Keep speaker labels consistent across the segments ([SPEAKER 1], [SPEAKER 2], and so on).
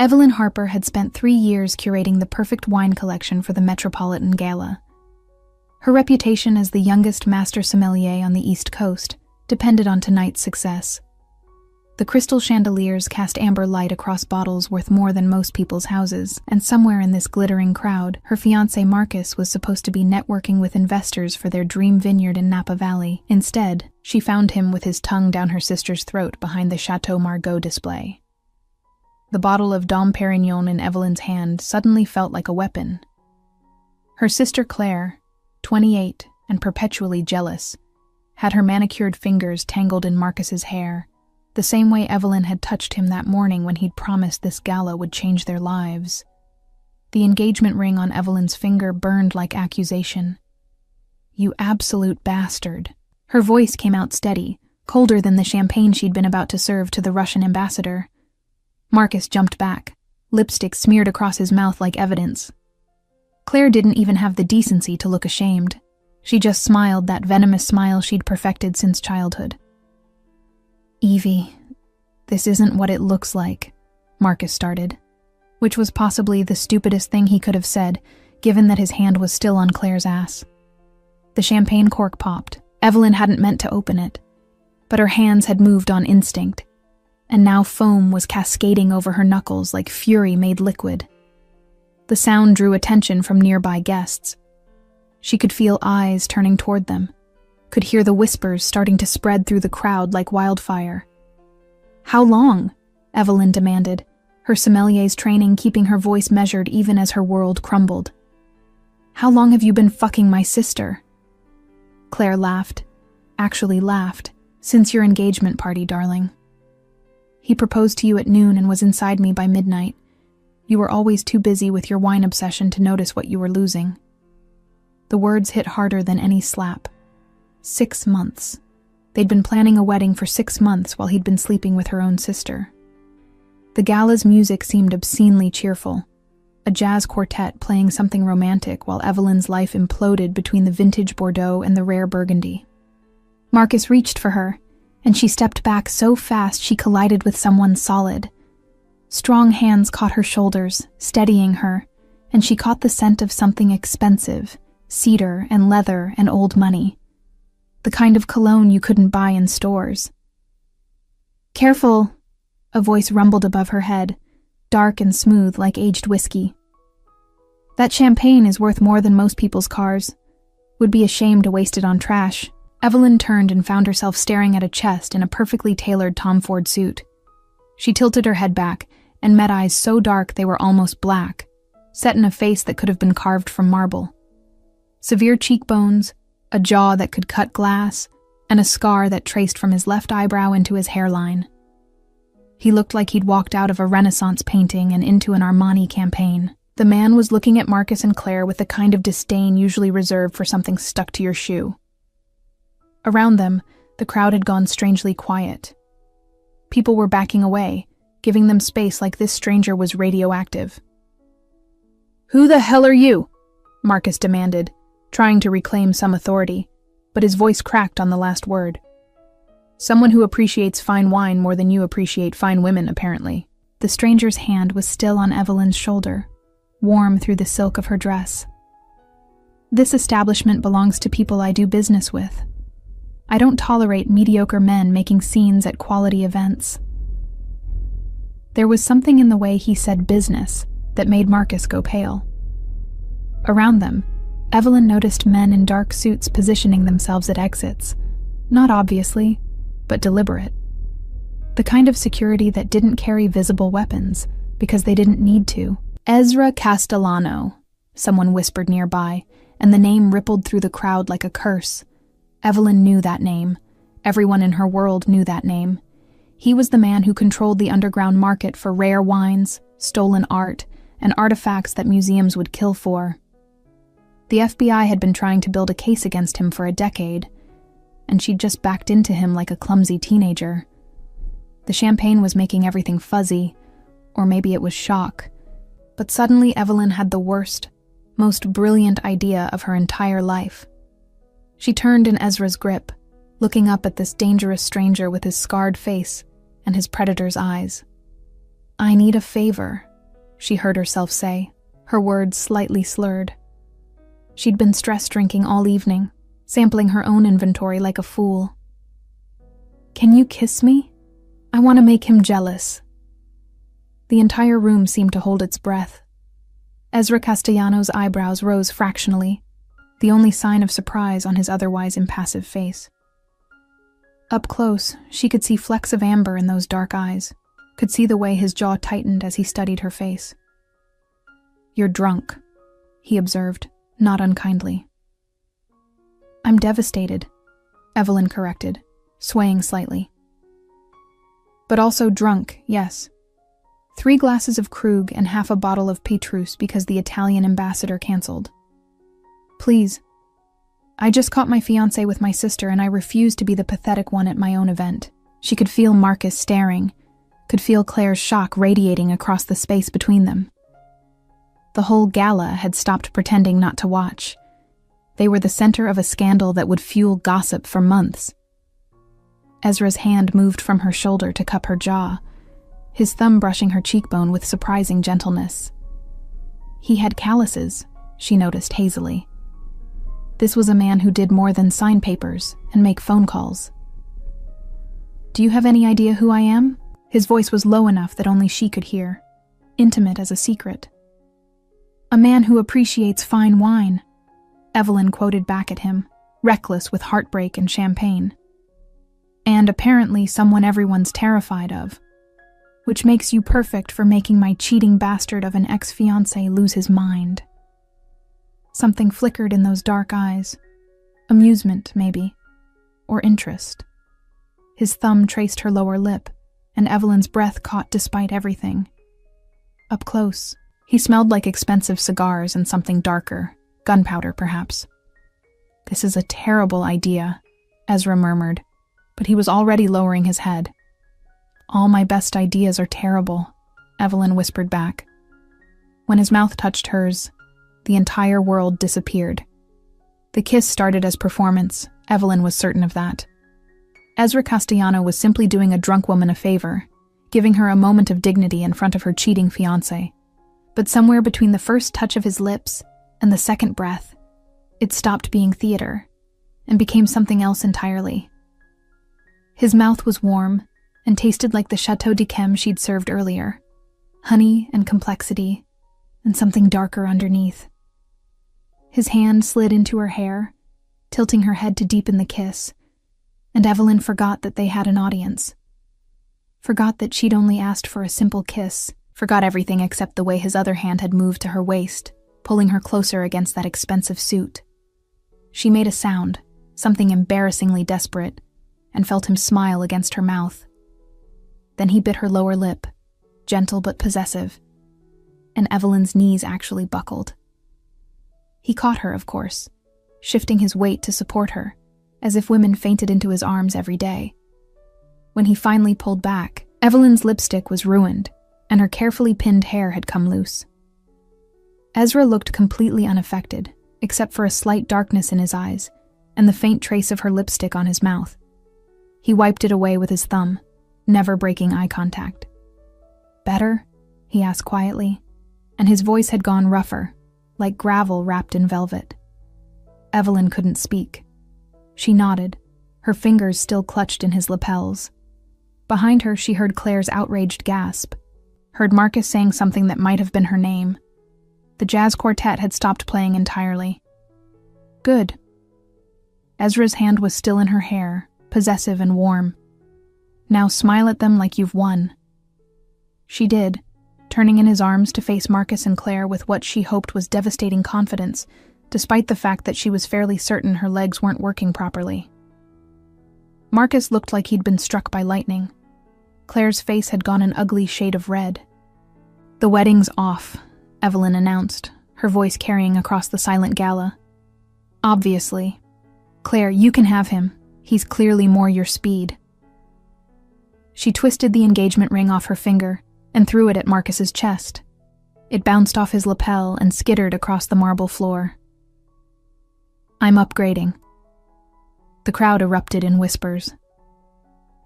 [SPEAKER 1] Evelyn Harper had spent 3 years curating the perfect wine collection for the Metropolitan Gala. Her reputation as the youngest master sommelier on the East Coast depended on tonight's success. The crystal chandeliers cast amber light across bottles worth more than most people's houses, and somewhere in this glittering crowd, her fiancé Marcus was supposed to be networking with investors for their dream vineyard in Napa Valley. Instead, she found him with his tongue down her sister's throat behind the Chateau Margaux display. The bottle of Dom Pérignon in Evelyn's hand suddenly felt like a weapon. Her sister Claire, 28 and perpetually jealous, had her manicured fingers tangled in Marcus's hair, the same way Evelyn had touched him that morning when he'd promised this gala would change their lives. The engagement ring on Evelyn's finger burned like accusation. "You absolute bastard." Her voice came out steady, colder than the champagne she'd been about to serve to the Russian ambassador. Marcus jumped back, lipstick smeared across his mouth like evidence. Claire didn't even have the decency to look ashamed. She just smiled that venomous smile she'd perfected since childhood. "Evie, this isn't what it looks like," Marcus started, which was possibly the stupidest thing he could have said, given that his hand was still on Claire's ass. The champagne cork popped. Evelyn hadn't meant to open it, but her hands had moved on instinct, and now foam was cascading over her knuckles like fury made liquid. The sound drew attention from nearby guests. She could feel eyes turning toward them, could hear the whispers starting to spread through the crowd like wildfire. "How long?" Evelyn demanded, her sommelier's training keeping her voice measured even as her world crumbled. "How long have you been fucking my sister?" Claire laughed. Actually laughed. "Since your engagement party, darling. He proposed to you at noon and was inside me by midnight. You were always too busy with your wine obsession to notice what you were losing." The words hit harder than any slap. 6 months. They'd been planning a wedding for 6 months while he'd been sleeping with her own sister. The gala's music seemed obscenely cheerful, a jazz quartet playing something romantic while Evelyn's life imploded between the vintage Bordeaux and the rare Burgundy. Marcus reached for her, and she stepped back so fast she collided with someone solid. Strong hands caught her shoulders, steadying her, and she caught the scent of something expensive, cedar and leather and old money. The kind of cologne you couldn't buy in stores. "Careful," a voice rumbled above her head, dark and smooth like aged whiskey. "That champagne is worth more than most people's cars. Would be a shame to waste it on trash." Evelyn turned and found herself staring at a chest in a perfectly tailored Tom Ford suit. She tilted her head back and met eyes so dark they were almost black, set in a face that could have been carved from marble. Severe cheekbones, a jaw that could cut glass, and a scar that traced from his left eyebrow into his hairline. He looked like he'd walked out of a Renaissance painting and into an Armani campaign. The man was looking at Marcus and Claire with the kind of disdain usually reserved for something stuck to your shoe. Around them, the crowd had gone strangely quiet. People were backing away, giving them space like this stranger was radioactive. "Who the hell are you?" Marcus demanded, trying to reclaim some authority, but his voice cracked on the last word. "Someone who appreciates fine wine more than you appreciate fine women, apparently." The stranger's hand was still on Evelyn's shoulder, warm through the silk of her dress. "This establishment belongs to people I do business with. I don't tolerate mediocre men making scenes at quality events." There was something in the way he said business that made Marcus go pale. Around them, Evelyn noticed men in dark suits positioning themselves at exits, not obviously, but deliberate. The kind of security that didn't carry visible weapons because they didn't need to. "Ezra Castellano," someone whispered nearby, and the name rippled through the crowd like a curse. Evelyn knew that name. Everyone in her world knew that name. He was the man who controlled the underground market for rare wines, stolen art, and artifacts that museums would kill for. The FBI had been trying to build a case against him for a decade, and she'd just backed into him like a clumsy teenager. The champagne was making everything fuzzy, or maybe it was shock. But suddenly Evelyn had the worst, most brilliant idea of her entire life. She turned in Ezra's grip, looking up at this dangerous stranger with his scarred face and his predator's eyes. "I need a favor," she heard herself say, her words slightly slurred. She'd been stress drinking all evening, sampling her own inventory like a fool. "Can you kiss me? I want to make him jealous." The entire room seemed to hold its breath. Ezra Castellanos' eyebrows rose fractionally, the only sign of surprise on his otherwise impassive face. Up close, she could see flecks of amber in those dark eyes, could see the way his jaw tightened as he studied her face. "You're drunk," he observed, not unkindly. "I'm devastated," Evelyn corrected, swaying slightly. "But also drunk, yes. 3 glasses of Krug and half a bottle of Petrus because the Italian ambassador canceled. Please. I just caught my fiancé with my sister and I refuse to be the pathetic one at my own event." She could feel Marcus staring, could feel Claire's shock radiating across the space between them. The whole gala had stopped pretending not to watch. They were the center of a scandal that would fuel gossip for months. Ezra's hand moved from her shoulder to cup her jaw, his thumb brushing her cheekbone with surprising gentleness. He had calluses, she noticed hazily. This was a man who did more than sign papers and make phone calls. "Do you have any idea who I am?" His voice was low enough that only she could hear, intimate as a secret. "A man who appreciates fine wine," Evelyn quoted back at him, reckless with heartbreak and champagne. "And apparently someone everyone's terrified of, which makes you perfect for making my cheating bastard of an ex-fiancé lose his mind." Something flickered in those dark eyes. Amusement, maybe. Or interest. His thumb traced her lower lip, and Evelyn's breath caught despite everything. Up close, he smelled like expensive cigars and something darker, gunpowder perhaps. "This is a terrible idea," Ezra murmured, but he was already lowering his head. "All my best ideas are terrible," Evelyn whispered back. When his mouth touched hers, the entire world disappeared. The kiss started as performance, Evelyn was certain of that. Ezra Castellano was simply doing a drunk woman a favor, giving her a moment of dignity in front of her cheating fiancé. But somewhere between the first touch of his lips and the second breath, it stopped being theater and became something else entirely. His mouth was warm and tasted like the Chateau d'Yquem she'd served earlier, honey and complexity, and something darker underneath. His hand slid into her hair, tilting her head to deepen the kiss, and Evelyn forgot that they had an audience. Forgot that she'd only asked for a simple kiss, forgot everything except the way his other hand had moved to her waist, pulling her closer against that expensive suit. She made a sound, something embarrassingly desperate, and felt him smile against her mouth. Then he bit her lower lip, gentle but possessive, and Evelyn's knees actually buckled. He caught her, of course, shifting his weight to support her, as if women fainted into his arms every day. When he finally pulled back, Evelyn's lipstick was ruined, and her carefully pinned hair had come loose. Ezra looked completely unaffected, except for a slight darkness in his eyes, and the faint trace of her lipstick on his mouth. He wiped it away with his thumb, never breaking eye contact. "Better?" he asked quietly, and his voice had gone rougher, like gravel wrapped in velvet. Evelyn couldn't speak. She nodded, her fingers still clutched in his lapels. Behind her, she heard Claire's outraged gasp, heard Marcus saying something that might have been her name. The jazz quartet had stopped playing entirely. "Good." Ezra's hand was still in her hair, possessive and warm. "Now smile at them like you've won." She did, turning in his arms to face Marcus and Claire with what she hoped was devastating confidence, despite the fact that she was fairly certain her legs weren't working properly. Marcus looked like he'd been struck by lightning. Claire's face had gone an ugly shade of red. "The wedding's off," Evelyn announced, her voice carrying across the silent gala. "Obviously. Claire, you can have him. He's clearly more your speed." She twisted the engagement ring off her finger and threw it at Marcus's chest. It bounced off his lapel and skittered across the marble floor. "I'm upgrading." The crowd erupted in whispers.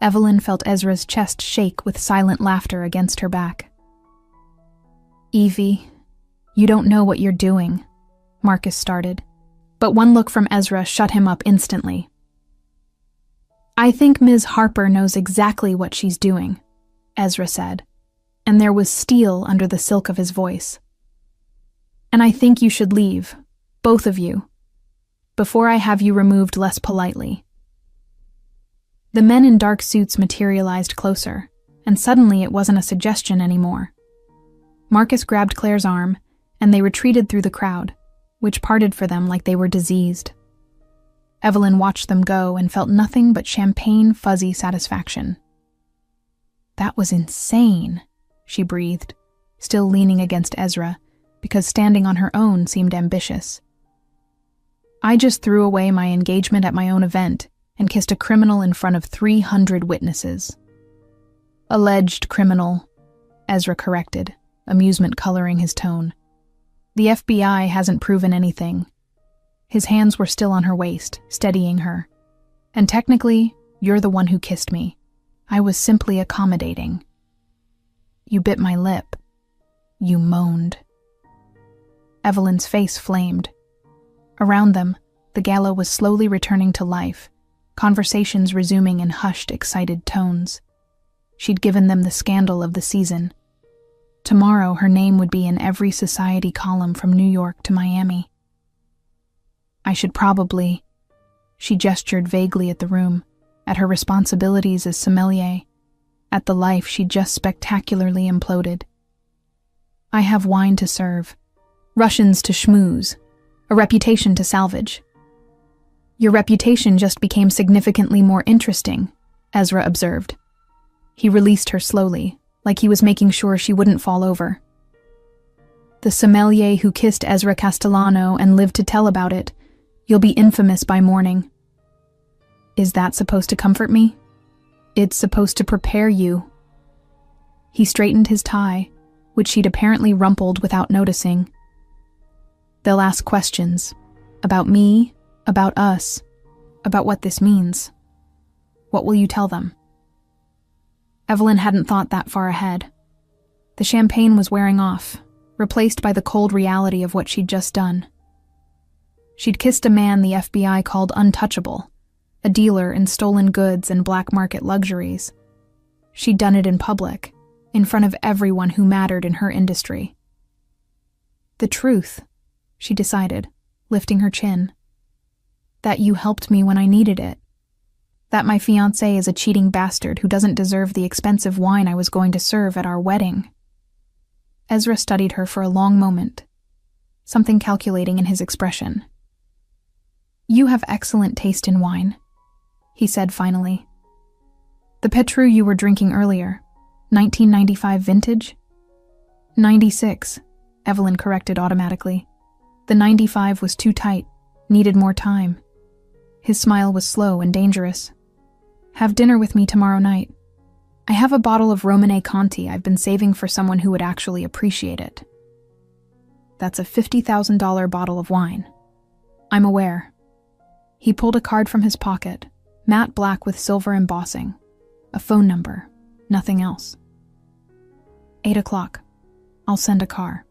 [SPEAKER 1] Evelyn felt Ezra's chest shake with silent laughter against her back. Evie, you don't know what you're doing, Marcus started, but one look from Ezra shut him up instantly. I think Ms. Harper knows exactly what she's doing, Ezra said, and there was steel under the silk of his voice. And I think you should leave, both of you, before I have you removed less politely. The men in dark suits materialized closer, and suddenly it wasn't a suggestion anymore. Marcus grabbed Claire's arm, and they retreated through the crowd, which parted for them like they were diseased. Evelyn watched them go and felt nothing but champagne fuzzy satisfaction. That was insane, she breathed, still leaning against Ezra, because standing on her own seemed ambitious. I just threw away my engagement at my own event and kissed a criminal in front of 300 witnesses. Alleged criminal, Ezra corrected, amusement coloring his tone. The FBI hasn't proven anything. His hands were still on her waist, steadying her. And technically, you're the one who kissed me. I was simply accommodating. You bit my lip. You moaned. Evelyn's face flamed. Around them, the gala was slowly returning to life, conversations resuming in hushed, excited tones. She'd given them the scandal of the season. Tomorrow, her name would be in every society column from New York to Miami. I should probably... She gestured vaguely at the room, at her responsibilities as sommelier, at the life she'd just spectacularly imploded. I have wine to serve, Russians to schmooze, a reputation to salvage. Your reputation just became significantly more interesting, Ezra observed. He released her slowly, like he was making sure she wouldn't fall over. The sommelier who kissed Ezra Castellano and lived to tell about it. You'll be infamous by morning. Is that supposed to comfort me? It's supposed to prepare you. He straightened his tie, which she'd apparently rumpled without noticing. They'll ask questions. About me, about us, about what this means. What will you tell them? Evelyn hadn't thought that far ahead. The champagne was wearing off, replaced by the cold reality of what she'd just done. She'd kissed a man the FBI called untouchable, a dealer in stolen goods and black market luxuries. She'd done it in public, in front of everyone who mattered in her industry. The truth, she decided, lifting her chin. That you helped me when I needed it. That my fiancé is a cheating bastard who doesn't deserve the expensive wine I was going to serve at our wedding. Ezra studied her for a long moment, something calculating in his expression. You have excellent taste in wine, he said finally. The Petrus you were drinking earlier, 1995 vintage? 96, Evelyn corrected automatically. The 95 was too tight, needed more time. His smile was slow and dangerous. Have dinner with me tomorrow night. I have a bottle of Romane Conti I've been saving for someone who would actually appreciate it. That's a $50,000 bottle of wine. I'm aware. He pulled a card from his pocket, matte black with silver embossing. A phone number, nothing else. 8 o'clock. I'll send a car.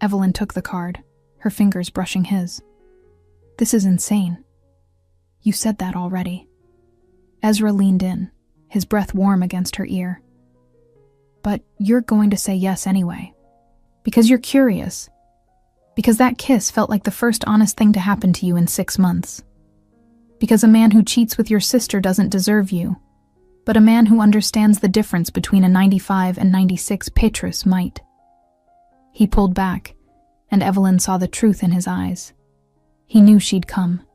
[SPEAKER 1] Evelyn took the card, her fingers brushing his. This is insane. You said that already. Ezra leaned in, his breath warm against her ear. But you're going to say yes anyway. Because you're curious. Because that kiss felt like the first honest thing to happen to you in 6 months. Because a man who cheats with your sister doesn't deserve you, but a man who understands the difference between a 95 and 96 Petrus might. He pulled back, and Evelyn saw the truth in his eyes. He knew she'd come.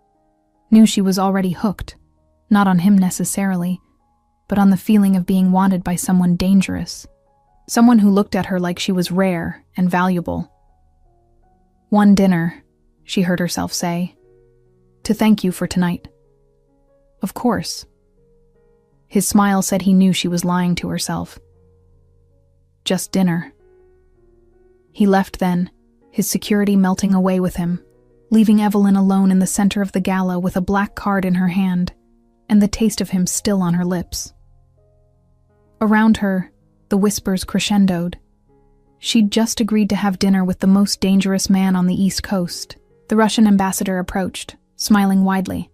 [SPEAKER 1] Knew she was already hooked, not on him necessarily, but on the feeling of being wanted by someone dangerous. Someone who looked at her like she was rare and valuable. One dinner, she heard herself say, to thank you for tonight. Of course. His smile said he knew she was lying to herself. Just dinner. He left then, his security melting away with him, leaving Evelyn alone in the center of the gala with a black card in her hand, and the taste of him still on her lips. Around her, the whispers crescendoed. She'd just agreed to have dinner with the most dangerous man on the East Coast. The Russian ambassador approached, smiling widely.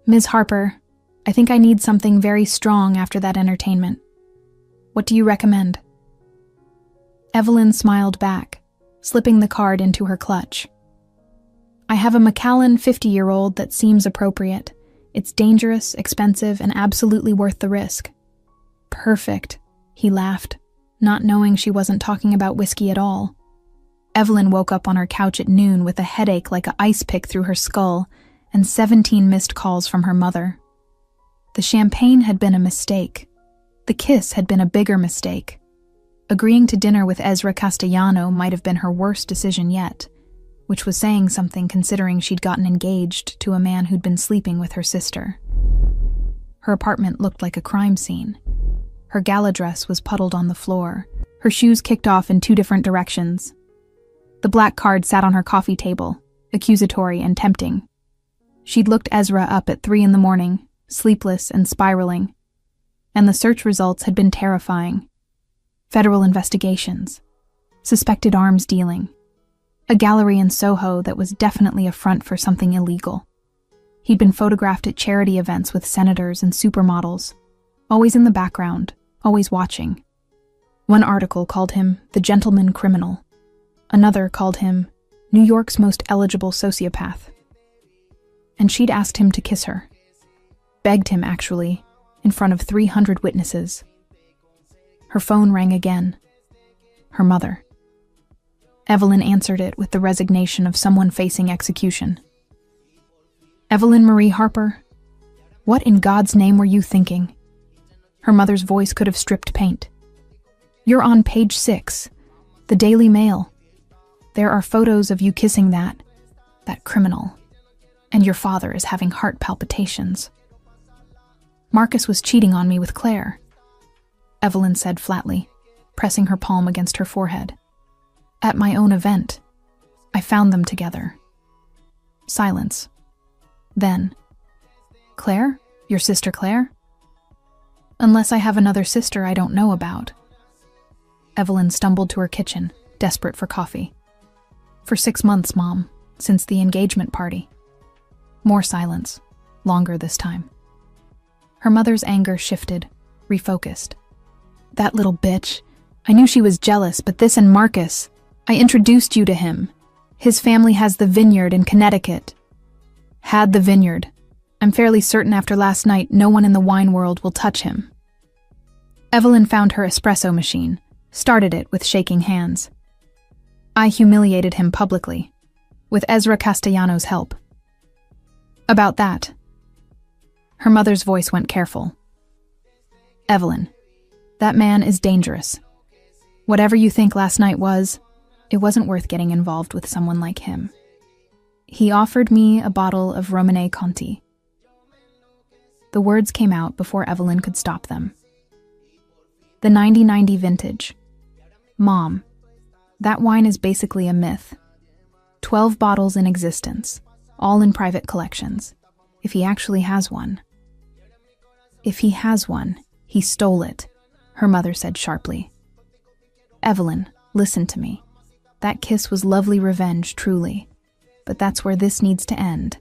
[SPEAKER 1] "Ms. Harper, I think I need something very strong after that entertainment. What do you recommend?" Evelyn smiled back, slipping the card into her clutch. "I have a Macallan 50-year-old that seems appropriate. It's dangerous, expensive, and absolutely worth the risk." "Perfect," he laughed, not knowing she wasn't talking about whiskey at all. Evelyn woke up on her couch at noon with a headache like an ice pick through her skull and 17 missed calls from her mother. The champagne had been a mistake. The kiss had been a bigger mistake. Agreeing to dinner with Ezra Castellano might have been her worst decision yet, which was saying something considering she'd gotten engaged to a man who'd been sleeping with her sister. Her apartment looked like a crime scene. Her gala dress was puddled on the floor, her shoes kicked off in 2 different directions. The black card sat on her coffee table, accusatory and tempting. She'd looked Ezra up at 3 a.m, sleepless and spiraling. And the search results had been terrifying. Federal investigations. Suspected arms dealing. A gallery in Soho that was definitely a front for something illegal. He'd been photographed at charity events with senators and supermodels, always in the background, always watching. One article called him the gentleman criminal. Another called him New York's most eligible sociopath. And she'd asked him to kiss her. Begged him, actually, in front of 300 witnesses. Her phone rang again. Her mother. Evelyn answered it with the resignation of someone facing execution. "Evelyn Marie Harper, what in God's name were you thinking?" Her mother's voice could have stripped paint. "You're on page 6, the Daily Mail. There are photos of you kissing that criminal, and your father is having heart palpitations." "Marcus was cheating on me with Claire," Evelyn said flatly, pressing her palm against her forehead. "At my own event. I found them together." Silence. Then, "Claire? Your sister Claire?" "Unless I have another sister I don't know about." Evelyn stumbled to her kitchen, desperate for coffee. "For 6 months, Mom, since the engagement party." More silence, longer this time. Her mother's anger shifted, refocused. "That little bitch. I knew she was jealous, but this and Marcus. I introduced you to him. His family has the vineyard in Connecticut." "Had the vineyard. I'm fairly certain after last night no one in the wine world will touch him." Evelyn found her espresso machine, started it with shaking hands. "I humiliated him publicly, with Ezra Castellano's help." "About that." Her mother's voice went careful. "Evelyn, that man is dangerous. Whatever you think last night was, it wasn't worth getting involved with someone like him. He offered me a bottle of Romanée Conti." The words came out before Evelyn could stop them. "The 90-90 vintage. Mom, that wine is basically a myth. 12 bottles in existence, all in private collections, if he actually has one." "If he has one, he stole it," her mother said sharply. "Evelyn, listen to me. That kiss was lovely revenge, truly. But that's where this needs to end.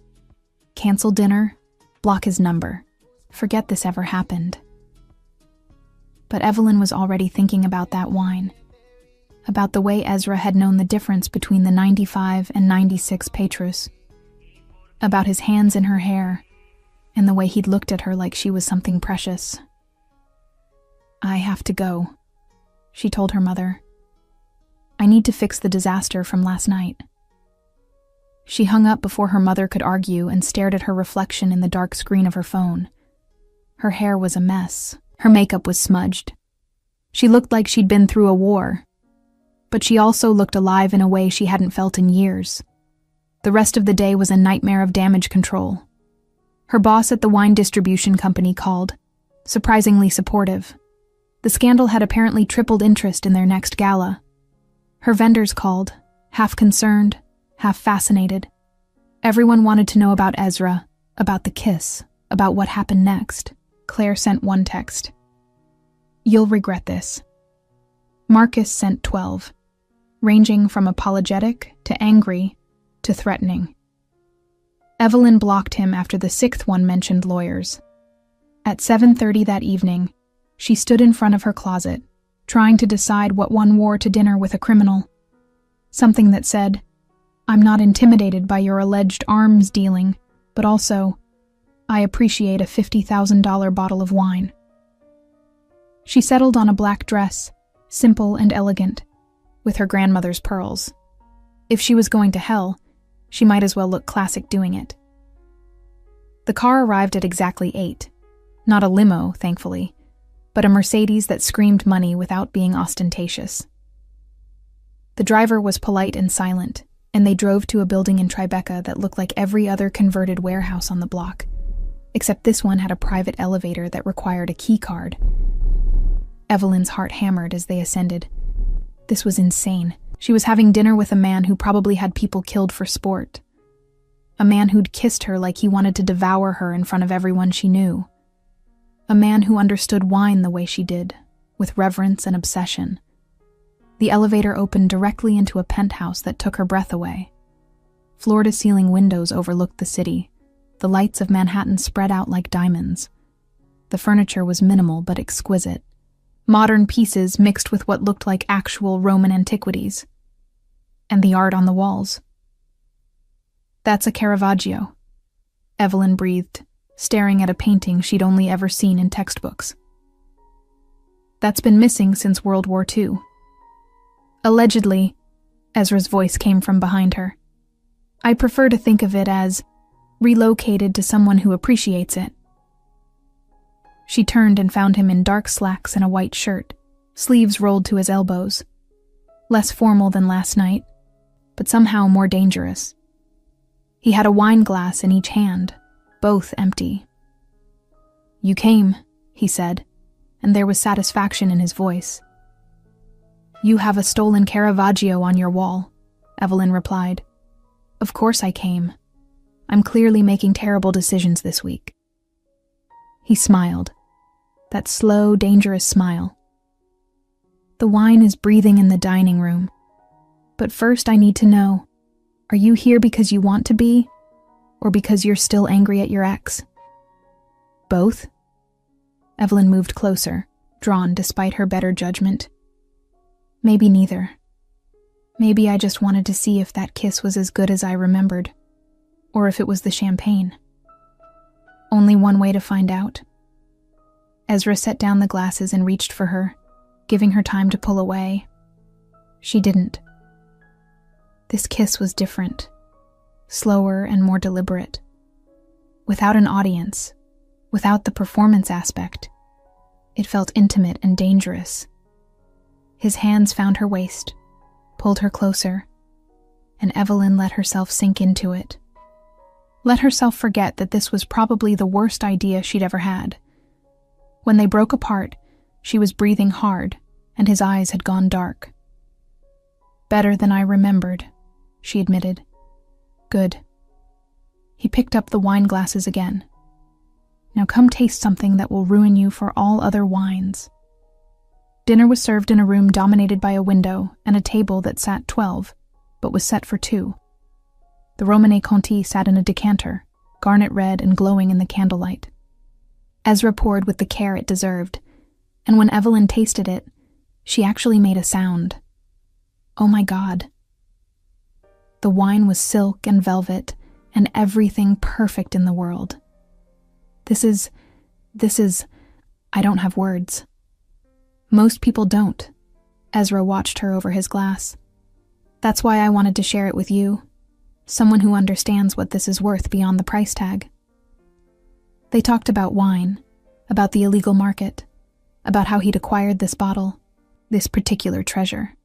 [SPEAKER 1] Cancel dinner, block his number. Forget this ever happened." But Evelyn was already thinking about that wine. About the way Ezra had known the difference between the 95 and 96 Petrus. About his hands in her hair, and the way he'd looked at her like she was something precious. "I have to go," she told her mother. "I need to fix the disaster from last night." She hung up before her mother could argue and stared at her reflection in the dark screen of her phone. Her hair was a mess. Her makeup was smudged. She looked like she'd been through a war. But she also looked alive in a way she hadn't felt in years. The rest of the day was a nightmare of damage control. Her boss at the wine distribution company called, surprisingly supportive. The scandal had apparently tripled interest in their next gala. Her vendors called, half concerned, half fascinated. Everyone wanted to know about Ezra, about the kiss, about what happened next. Claire sent one text. "You'll regret this." Marcus sent 12, ranging from apologetic to angry to threatening. Evelyn blocked him after the 6th one mentioned lawyers. At 7:30 that evening, she stood in front of her closet, trying to decide what one wore to dinner with a criminal. Something that said, "I'm not intimidated by your alleged arms dealing, but also, I appreciate a $50,000 bottle of wine." She settled on a black dress, simple and elegant, with her grandmother's pearls. If she was going to hell, she might as well look classic doing it. The car arrived at exactly 8. Not a limo, thankfully, but a Mercedes that screamed money without being ostentatious. The driver was polite and silent, and they drove to a building in Tribeca that looked like every other converted warehouse on the block, except this one had a private elevator that required a key card. Evelyn's heart hammered as they ascended. This was insane. She was having dinner with a man who probably had people killed for sport. A man who'd kissed her like he wanted to devour her in front of everyone she knew. A man who understood wine the way she did, with reverence and obsession. The elevator opened directly into a penthouse that took her breath away. Floor-to-ceiling windows overlooked the city. The lights of Manhattan spread out like diamonds. The furniture was minimal but exquisite. Modern pieces mixed with what looked like actual Roman antiquities. And the art on the walls. "That's a Caravaggio," Evelyn breathed, staring at a painting she'd only ever seen in textbooks. "That's been missing since World War II. Allegedly," Ezra's voice came from behind her. "I prefer to think of it as relocated to someone who appreciates it." She turned and found him in dark slacks and a white shirt, sleeves rolled to his elbows. Less formal than last night, but somehow more dangerous. He had a wine glass in each hand, both empty. "You came," he said, and there was satisfaction in his voice. "You have a stolen Caravaggio on your wall," Evelyn replied. "Of course I came. I'm clearly making terrible decisions this week." He smiled. That slow, dangerous smile. "The wine is breathing in the dining room. But first I need to know, are you here because you want to be, or because you're still angry at your ex?" "Both?" Evelyn moved closer, drawn despite her better judgment. "Maybe neither. Maybe I just wanted to see if that kiss was as good as I remembered, or if it was the champagne. Only one way to find out." Ezra set down the glasses and reached for her, giving her time to pull away. She didn't. This kiss was different, slower and more deliberate. Without an audience, without the performance aspect, it felt intimate and dangerous. His hands found her waist, pulled her closer, and Evelyn let herself sink into it. Let herself forget that this was probably the worst idea she'd ever had. When they broke apart, she was breathing hard, and his eyes had gone dark. "Better than I remembered," she admitted. "Good." He picked up the wine glasses again. "Now come taste something that will ruin you for all other wines." Dinner was served in a room dominated by a window and a table that sat 12, but was set for 2. The Romanée Conti sat in a decanter, garnet red and glowing in the candlelight. Ezra poured with the care it deserved, and when Evelyn tasted it, she actually made a sound. Oh my God. The wine was silk and velvet, and everything perfect in the world. This is, I don't have words. Most people don't. Ezra watched her over his glass. That's why I wanted to share it with you. Someone who understands what this is worth beyond the price tag. They talked about wine, about the illegal market, about how he'd acquired this bottle, this particular treasure.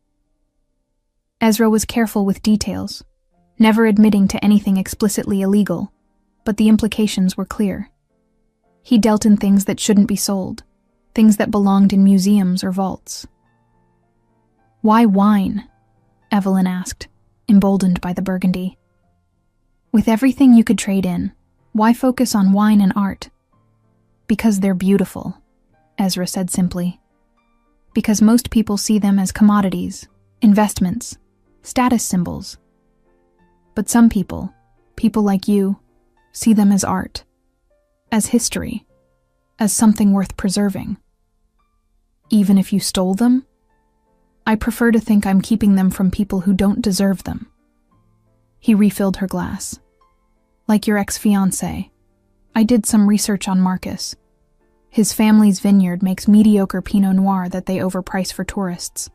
[SPEAKER 1] Ezra was careful with details, never admitting to anything explicitly illegal, but the implications were clear. He dealt in things that shouldn't be sold, things that belonged in museums or vaults. "Why wine?" Evelyn asked, emboldened by the burgundy. "With everything you could trade in, why focus on wine and art?" "Because they're beautiful," Ezra said simply. because most people see them as commodities, investments, status symbols. But some people like you, see them as art, as history, as something worth preserving. Even if you stole them, I prefer to think I'm keeping them from people who don't deserve them. He refilled her glass. Like your ex-fiancé, I did some research on Marcus. His family's vineyard makes mediocre Pinot Noir that they overprice for tourists.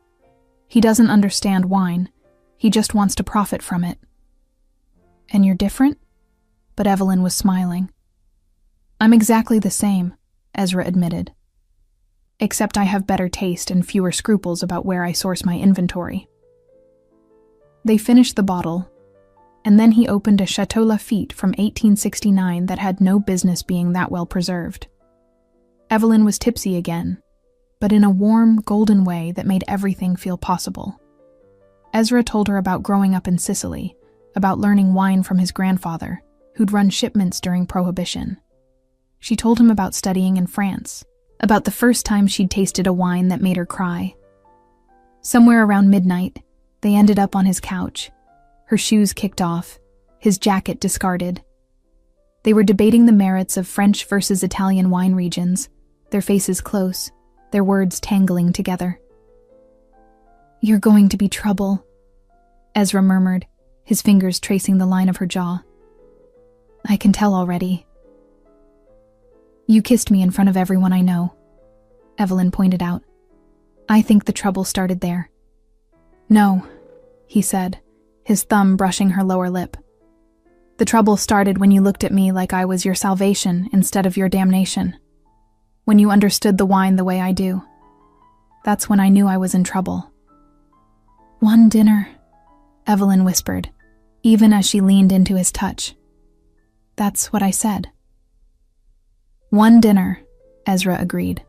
[SPEAKER 1] He doesn't understand wine. He just wants to profit from it. And you're different? But Evelyn was smiling. I'm exactly the same, Ezra admitted. Except I have better taste and fewer scruples about where I source my inventory. They finished the bottle, and then he opened a Chateau Lafite from 1869 that had no business being that well preserved. Evelyn was tipsy again, but in a warm, golden way that made everything feel possible. Ezra told her about growing up in Sicily, about learning wine from his grandfather, who'd run shipments during Prohibition. She told him about studying in France, about the first time she'd tasted a wine that made her cry. Somewhere around midnight, they ended up on his couch, her shoes kicked off, his jacket discarded. They were debating the merits of French versus Italian wine regions, their faces close, their words tangling together. You're going to be trouble, Ezra murmured, his fingers tracing the line of her jaw. I can tell already. You kissed me in front of everyone I know, Evelyn pointed out. I think the trouble started there. No, he said, his thumb brushing her lower lip. The trouble started when you looked at me like I was your salvation instead of your damnation. When you understood the wine the way I do. That's when I knew I was in trouble. One dinner, Evelyn whispered, even as she leaned into his touch. That's what I said. One dinner, Ezra agreed.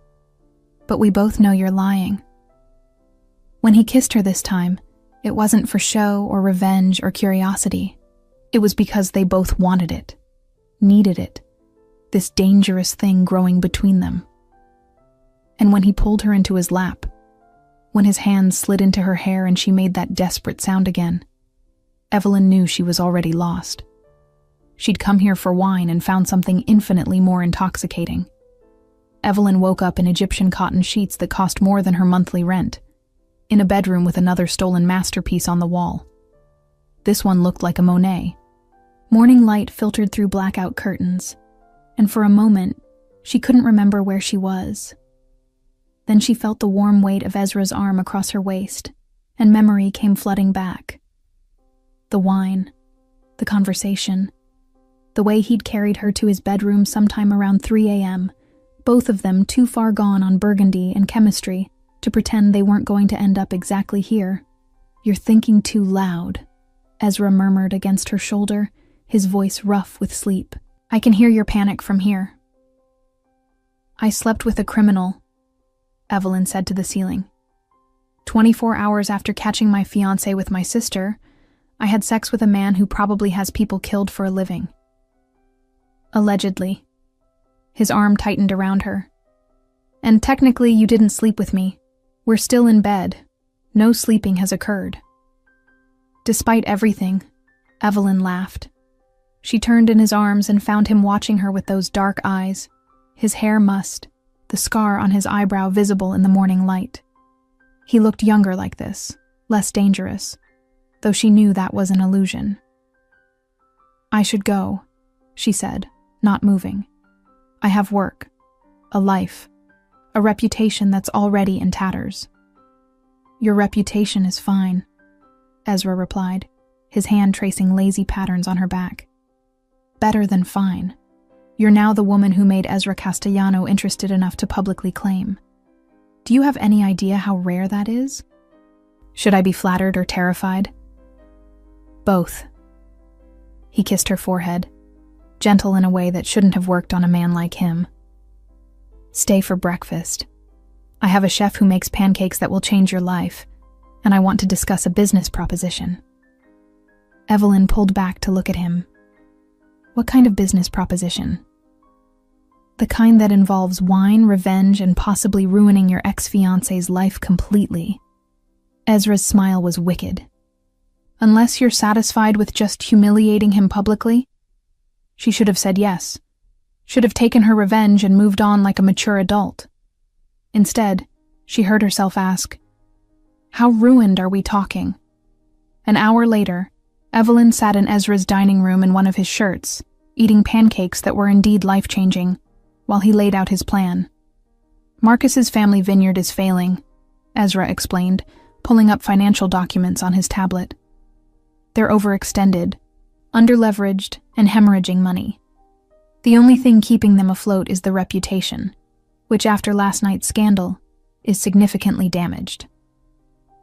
[SPEAKER 1] But we both know you're lying. When he kissed her this time, it wasn't for show or revenge or curiosity. It was because they both wanted it, needed it, this dangerous thing growing between them. And when he pulled her into his lap, when his hands slid into her hair and she made that desperate sound again, Evelyn knew she was already lost. She'd come here for wine and found something infinitely more intoxicating. Evelyn woke up in Egyptian cotton sheets that cost more than her monthly rent, in a bedroom with another stolen masterpiece on the wall. This one looked like a Monet. Morning light filtered through blackout curtains, and for a moment, she couldn't remember where she was. Then she felt the warm weight of Ezra's arm across her waist, and memory came flooding back. The wine, the conversation, the way he'd carried her to his bedroom sometime around 3 a.m., both of them too far gone on Burgundy and chemistry to pretend they weren't going to end up exactly here. You're thinking too loud, Ezra murmured against her shoulder, his voice rough with sleep. I can hear your panic from here. I slept with a criminal, Evelyn said to the ceiling. 24 hours after catching my fiancé with my sister, I had sex with a man who probably has people killed for a living. Allegedly. His arm tightened around her. And technically you didn't sleep with me. We're still in bed. No sleeping has occurred. Despite everything, Evelyn laughed. She turned in his arms and found him watching her with those dark eyes, his hair mussed, the scar on his eyebrow visible in the morning light. He looked younger like this, less dangerous, though she knew that was an illusion. I should go, she said, not moving. I have work, a life, a reputation that's already in tatters. Your reputation is fine, Ezra replied, his hand tracing lazy patterns on her back. Better than fine. You're now the woman who made Ezra Castellano interested enough to publicly claim. Do you have any idea how rare that is? Should I be flattered or terrified? Both. He kissed her forehead, gentle in a way that shouldn't have worked on a man like him. Stay for breakfast. I have a chef who makes pancakes that will change your life, and I want to discuss a business proposition. Evelyn pulled back to look at him. What kind of business proposition? The kind that involves wine, revenge, and possibly ruining your ex-fiancé's life completely. Ezra's smile was wicked. Unless you're satisfied with just humiliating him publicly? She should have said yes. Should have taken her revenge and moved on like a mature adult. Instead, she heard herself ask, "How ruined are we talking?" An hour later, Evelyn sat in Ezra's dining room in one of his shirts, eating pancakes that were indeed life-changing, while he laid out his plan. Marcus's family vineyard is failing, Ezra explained, pulling up financial documents on his tablet. They're overextended, underleveraged, and hemorrhaging money. The only thing keeping them afloat is the reputation, which after last night's scandal is significantly damaged.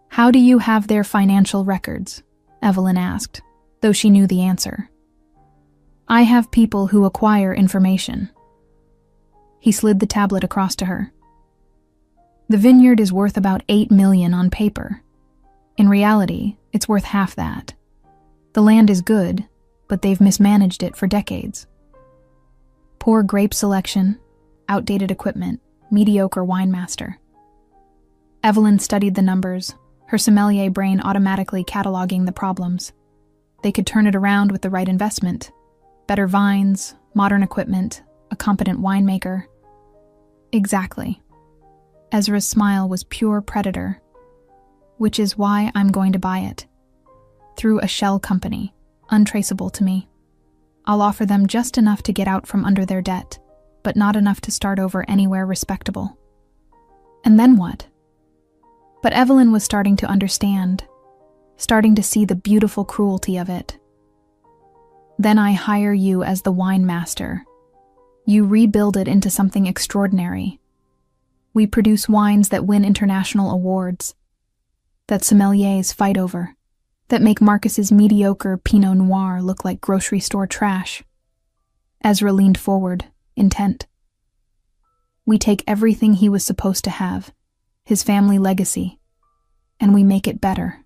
[SPEAKER 1] "How do you have their financial records?" Evelyn asked, though she knew the answer. "I have people who acquire information." He slid the tablet across to her. "The vineyard is worth about $8 million on paper. In reality, it's worth half that. The land is good, but they've mismanaged it for decades. Poor grape selection, outdated equipment, mediocre winemaster." Evelyn studied the numbers, her sommelier brain automatically cataloging the problems. They could turn it around with the right investment. Better vines, modern equipment, a competent winemaker. Exactly. Ezra's smile was pure predator. "Which is why I'm going to buy it. Through a shell company, untraceable to me. I'll offer them just enough to get out from under their debt, but not enough to start over anywhere respectable." And then what? But Evelyn was starting to understand, starting to see the beautiful cruelty of it. "Then I hire you as the wine master. You rebuild it into something extraordinary. We produce wines that win international awards, that sommeliers fight over, that make Marcus's mediocre Pinot Noir look like grocery store trash." Ezra leaned forward, intent. "We take everything he was supposed to have, his family legacy, and we make it better.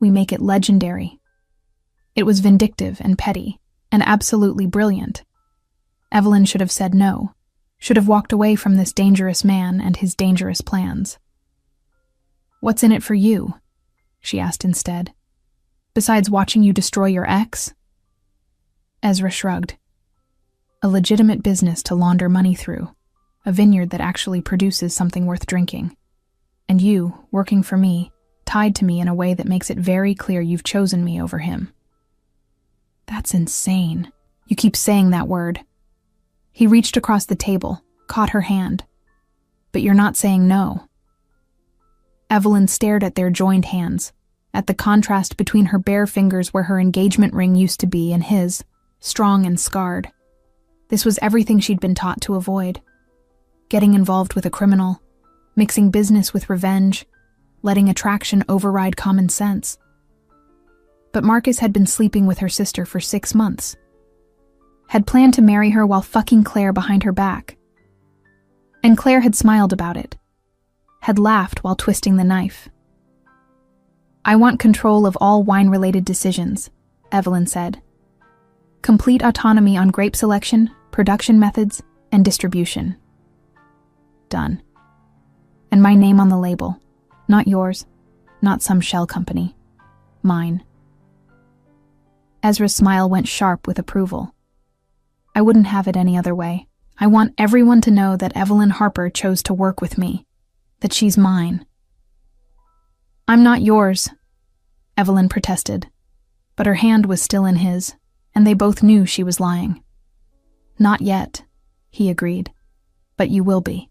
[SPEAKER 1] We make it legendary." It was vindictive and petty, and absolutely brilliant. Evelyn should have said no, should have walked away from this dangerous man and his dangerous plans. "What's in it for you?" she asked instead. "Besides watching you destroy your ex?" Ezra shrugged. "A legitimate business to launder money through, a vineyard that actually produces something worth drinking. And you, working for me, tied to me in a way that makes it very clear you've chosen me over him." "That's insane. You keep saying that word." He reached across the table, caught her hand. "But you're not saying no." Evelyn stared at their joined hands, at the contrast between her bare fingers where her engagement ring used to be and his, strong and scarred. This was everything she'd been taught to avoid. Getting involved with a criminal, mixing business with revenge, letting attraction override common sense. But Marcus had been sleeping with her sister for 6 months. Had planned to marry her while fucking Claire behind her back. And Claire had smiled about it. Had laughed while twisting the knife. "I want control of all wine-related decisions," Evelyn said. "Complete autonomy on grape selection, production methods, and distribution." Done. "And my name on the label. Not yours, not some shell company. Mine." Ezra's smile went sharp with approval. "I wouldn't have it any other way. I want everyone to know that Evelyn Harper chose to work with me, that she's mine." "I'm not yours," Evelyn protested, but her hand was still in his, and they both knew she was lying. "Not yet," he agreed, "but you will be."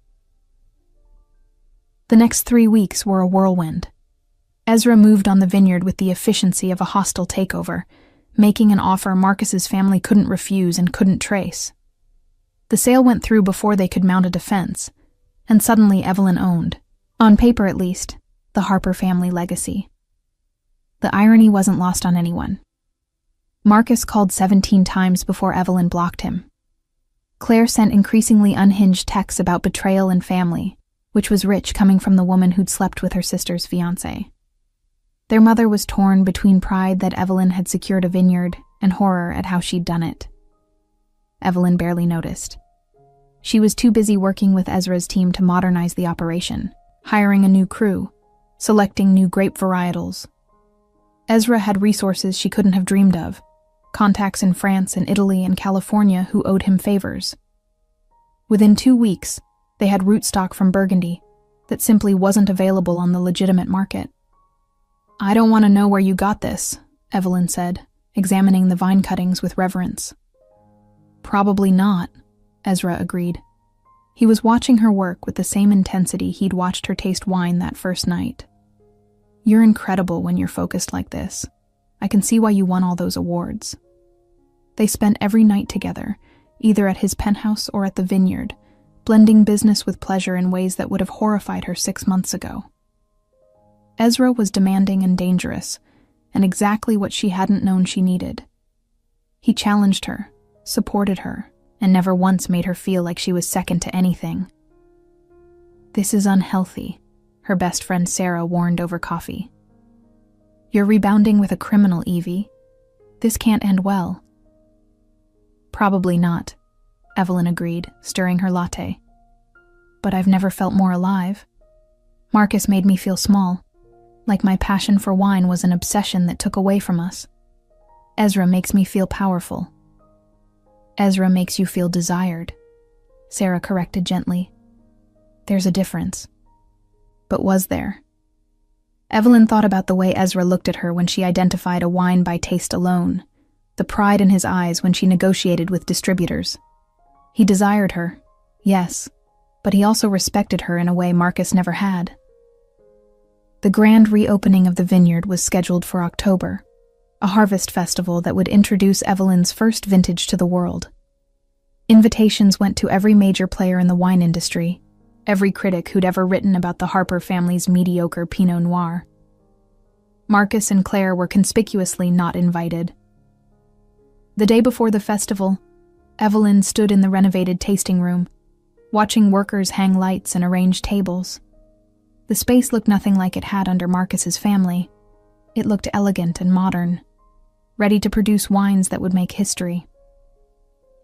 [SPEAKER 1] The next 3 weeks were a whirlwind. Ezra moved on the vineyard with the efficiency of a hostile takeover, making an offer Marcus's family couldn't refuse and couldn't trace. The sale went through before they could mount a defense, and suddenly Evelyn owned, on paper at least, the Harper family legacy. The irony wasn't lost on anyone. Marcus called 17 times before Evelyn blocked him. Claire sent increasingly unhinged texts about betrayal and family, which was rich coming from the woman who'd slept with her sister's fiancé. Their mother was torn between pride that Evelyn had secured a vineyard and horror at how she'd done it. Evelyn barely noticed. She was too busy working with Ezra's team to modernize the operation, hiring a new crew, selecting new grape varietals. Ezra had resources she couldn't have dreamed of, contacts in France and Italy and California who owed him favors. Within 2 weeks, they had rootstock from Burgundy that simply wasn't available on the legitimate market. "I don't want to know where you got this," Evelyn said, examining the vine cuttings with reverence. "Probably not," Ezra agreed. He was watching her work with the same intensity he'd watched her taste wine that first night. "You're incredible when you're focused like this. I can see why you won all those awards." They spent every night together, either at his penthouse or at the vineyard, blending business with pleasure in ways that would have horrified her 6 months ago. Ezra was demanding and dangerous, and exactly what she hadn't known she needed. He challenged her, supported her, and never once made her feel like she was second to anything. "This is unhealthy," her best friend Sarah warned over coffee. "You're rebounding with a criminal, Evie. This can't end well." "Probably not," Evelyn agreed, stirring her latte. "But I've never felt more alive. Marcus made me feel small, like my passion for wine was an obsession that took away from us. Ezra makes me feel powerful." "Ezra makes you feel desired," Sarah corrected gently. "There's a difference." But was there? Evelyn thought about the way Ezra looked at her when she identified a wine by taste alone, the pride in his eyes when she negotiated with distributors. He desired her, yes, but he also respected her in a way Marcus never had. The grand reopening of the vineyard was scheduled for October, a harvest festival that would introduce Evelyn's first vintage to the world. Invitations went to every major player in the wine industry, every critic who'd ever written about the Harper family's mediocre Pinot Noir. Marcus and Claire were conspicuously not invited. The day before the festival, Evelyn stood in the renovated tasting room, watching workers hang lights and arrange tables. The space looked nothing like it had under Marcus's family. It looked elegant and modern, ready to produce wines that would make history.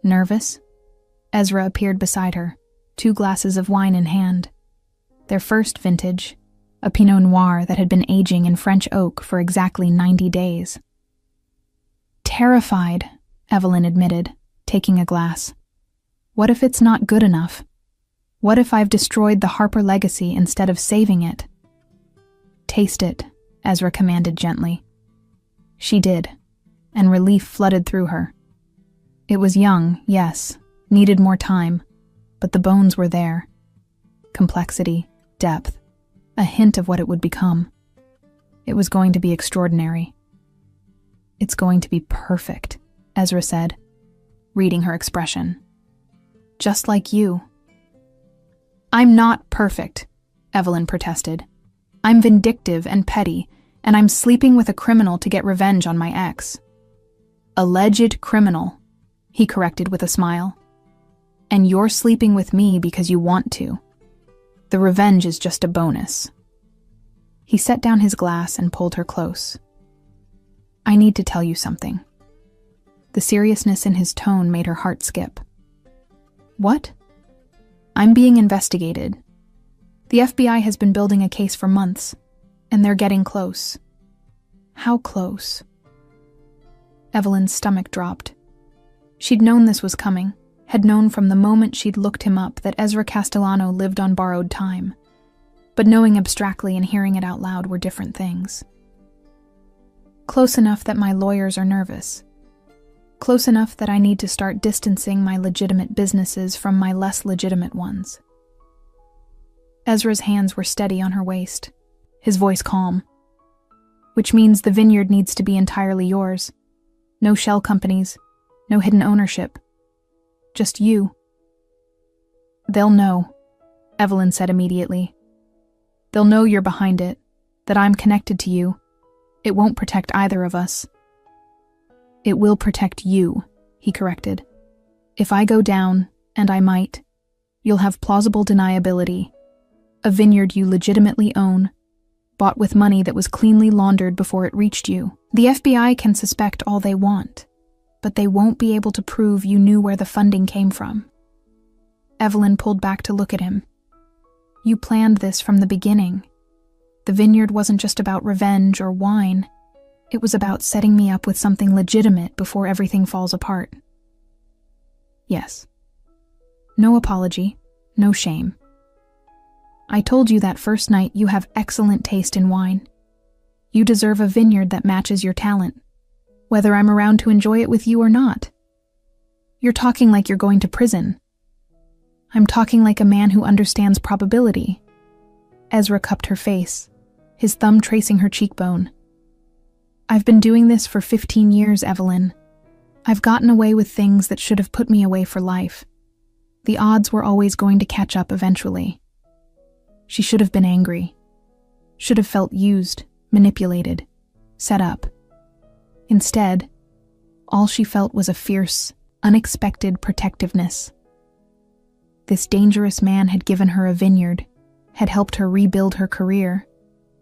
[SPEAKER 1] Nervous? Ezra appeared beside her, 2 glasses of wine in hand. Their first vintage, a Pinot Noir that had been aging in French oak for exactly 90 days. "Terrified," Evelyn admitted, taking a glass. "What if it's not good enough? What if I've destroyed the Harper legacy instead of saving it?" "Taste it," Ezra commanded gently. She did, and relief flooded through her. It was young, yes, needed more time, but the bones were there. Complexity, depth, a hint of what it would become. It was going to be extraordinary. "It's going to be perfect," Ezra said, reading her expression. "Just like you." "I'm not perfect," Evelyn protested. "I'm vindictive and petty, and I'm sleeping with a criminal to get revenge on my ex." "Alleged criminal," he corrected with a smile. "And you're sleeping with me because you want to. The revenge is just a bonus." He set down his glass and pulled her close. "I need to tell you something." The seriousness in his tone made her heart skip. "What?" "I'm being investigated. The FBI has been building a case for months, and they're getting close." "How close?" Evelyn's stomach dropped. She'd known this was coming, had known from the moment she'd looked him up that Ezra Castellano lived on borrowed time, but knowing abstractly and hearing it out loud were different things. "Close enough that my lawyers are nervous. Close enough that I need to start distancing my legitimate businesses from my less legitimate ones." Ezra's hands were steady on her waist, his voice calm. "Which means the vineyard needs to be entirely yours. No shell companies, no hidden ownership. Just you." "They'll know," Evelyn said immediately. "They'll know you're behind it, that I'm connected to you. It won't protect either of us." "It will protect you," he corrected. "If I go down, and I might, you'll have plausible deniability. A vineyard you legitimately own, bought with money that was cleanly laundered before it reached you. The FBI can suspect all they want, but they won't be able to prove you knew where the funding came from." Evelyn pulled back to look at him. You planned this from the beginning. The vineyard wasn't just about revenge or wine. It was about setting me up with something legitimate before everything falls apart. Yes. No apology, no shame. I told you that first night you have excellent taste in wine. You deserve a vineyard that matches your talent, whether I'm around to enjoy it with you or not. You're talking like you're going to prison. I'm talking like a man who understands probability. Ezra cupped her face, his thumb tracing her cheekbone. I've been doing this for 15 years, Evelyn. I've gotten away with things that should have put me away for life. The odds were always going to catch up eventually. She should have been angry. Should have felt used, manipulated, set up. Instead, all she felt was a fierce, unexpected protectiveness. This dangerous man had given her a vineyard, had helped her rebuild her career,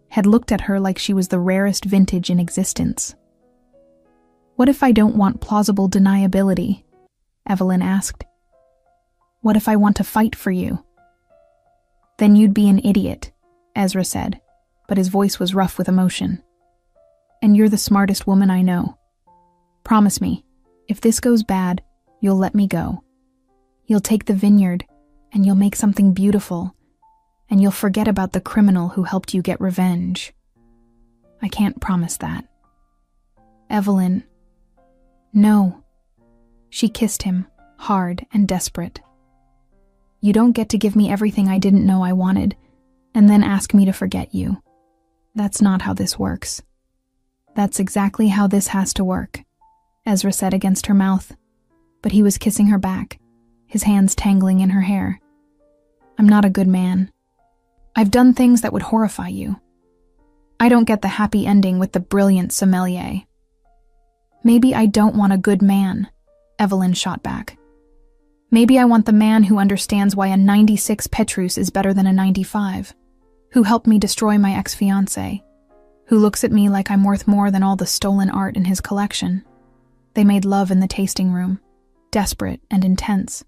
[SPEAKER 1] had looked at her like she was the rarest vintage in existence. What if I don't want plausible deniability? Evelyn asked. What if I want to fight for you? Then you'd be an idiot, Ezra said, but his voice was rough with emotion. And you're the smartest woman I know. Promise me, if this goes bad, you'll let me go. You'll take the vineyard, and you'll make something beautiful, and you'll forget about the criminal who helped you get revenge. I can't promise that. Evelyn. No. She kissed him, hard and desperate. You don't get to give me everything I didn't know I wanted, and then ask me to forget you. That's not how this works. That's exactly how this has to work, Ezra said against her mouth, but he was kissing her back, his hands tangling in her hair. I'm not a good man. I've done things that would horrify you. I don't get the happy ending with the brilliant sommelier. Maybe I don't want a good man, Evelyn shot back. Maybe I want the man who understands why a 96 Petrus is better than a 95, who helped me destroy my ex-fiancé, who looks at me like I'm worth more than all the stolen art in his collection. They made love in the tasting room, desperate and intense,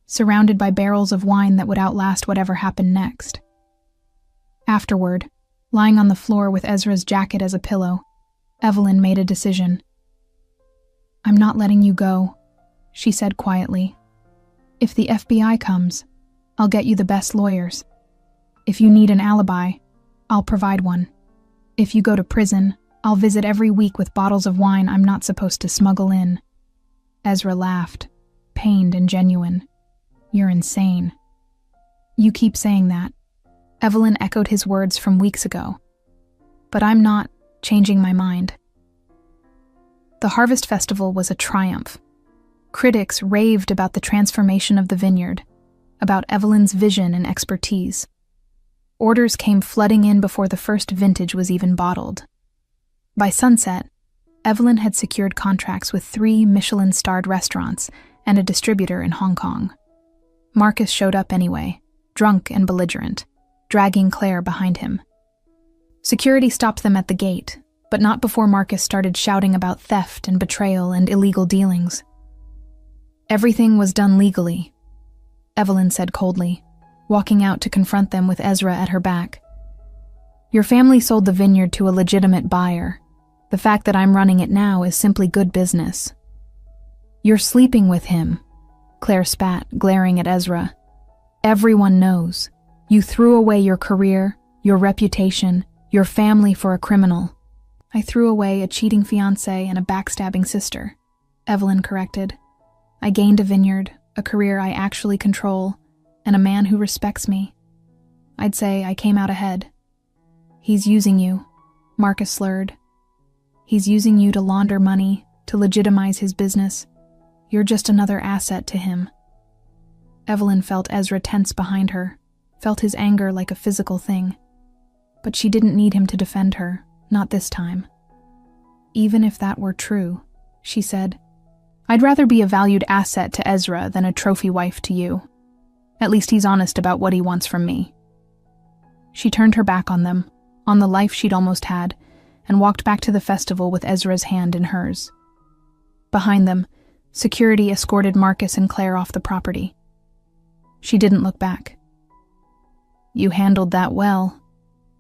[SPEAKER 1] surrounded by barrels of wine that would outlast whatever happened next. Afterward, lying on the floor with Ezra's jacket as a pillow, Evelyn made a decision. I'm not letting you go, she said quietly. If the FBI comes, I'll get you the best lawyers. If you need an alibi, I'll provide one. If you go to prison, I'll visit every week with bottles of wine I'm not supposed to smuggle in. Ezra laughed, pained and genuine. You're insane. You keep saying that. Evelyn echoed his words from weeks ago. But I'm not changing my mind. The Harvest Festival was a triumph. Critics raved about the transformation of the vineyard, about Evelyn's vision and expertise. Orders came flooding in before the first vintage was even bottled. By sunset, Evelyn had secured contracts with 3 Michelin-starred restaurants and a distributor in Hong Kong. Marcus showed up anyway, drunk and belligerent, dragging Claire behind him. Security stopped them at the gate, but not before Marcus started shouting about theft and betrayal and illegal dealings. Everything was done legally, Evelyn said coldly, walking out to confront them with Ezra at her back. Your family sold the vineyard to a legitimate buyer. The fact that I'm running it now is simply good business. You're sleeping with him, Claire spat, glaring at Ezra. Everyone knows. You threw away your career, your reputation, your family for a criminal. I threw away a cheating fiancé and a backstabbing sister, Evelyn corrected. I gained a vineyard, a career I actually control, and a man who respects me. I'd say I came out ahead. He's using you, Marcus slurred. He's using you to launder money, to legitimize his business. You're just another asset to him. Evelyn felt Ezra tense behind her, felt his anger like a physical thing. But she didn't need him to defend her, not this time. Even if that were true, she said, I'd rather be a valued asset to Ezra than a trophy wife to you. At least he's honest about what he wants from me. She turned her back on them, on the life she'd almost had, and walked back to the festival with Ezra's hand in hers. Behind them, security escorted Marcus and Claire off the property. She didn't look back. "You handled that well,"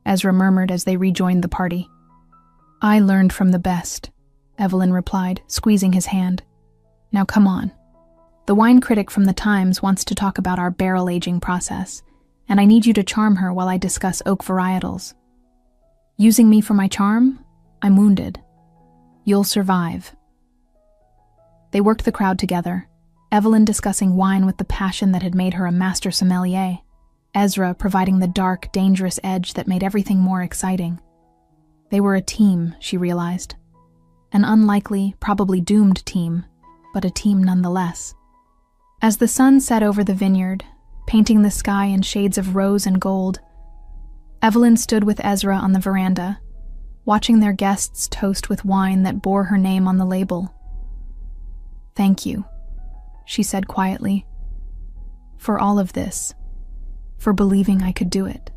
[SPEAKER 1] Ezra murmured as they rejoined the party. "I learned from the best," Evelyn replied, squeezing his hand. "Now come on. The wine critic from the Times wants to talk about our barrel aging process, and I need you to charm her while I discuss oak varietals. Using me for my charm? I'm wounded. You'll survive." They worked the crowd together, Evelyn discussing wine with the passion that had made her a master sommelier, Ezra providing the dark, dangerous edge that made everything more exciting. They were a team, she realized. An unlikely, probably doomed team, but a team nonetheless. As the sun set over the vineyard, painting the sky in shades of rose and gold, Evelyn stood with Ezra on the veranda, watching their guests toast with wine that bore her name on the label. "Thank you," she said quietly, "for all of this, for believing I could do it."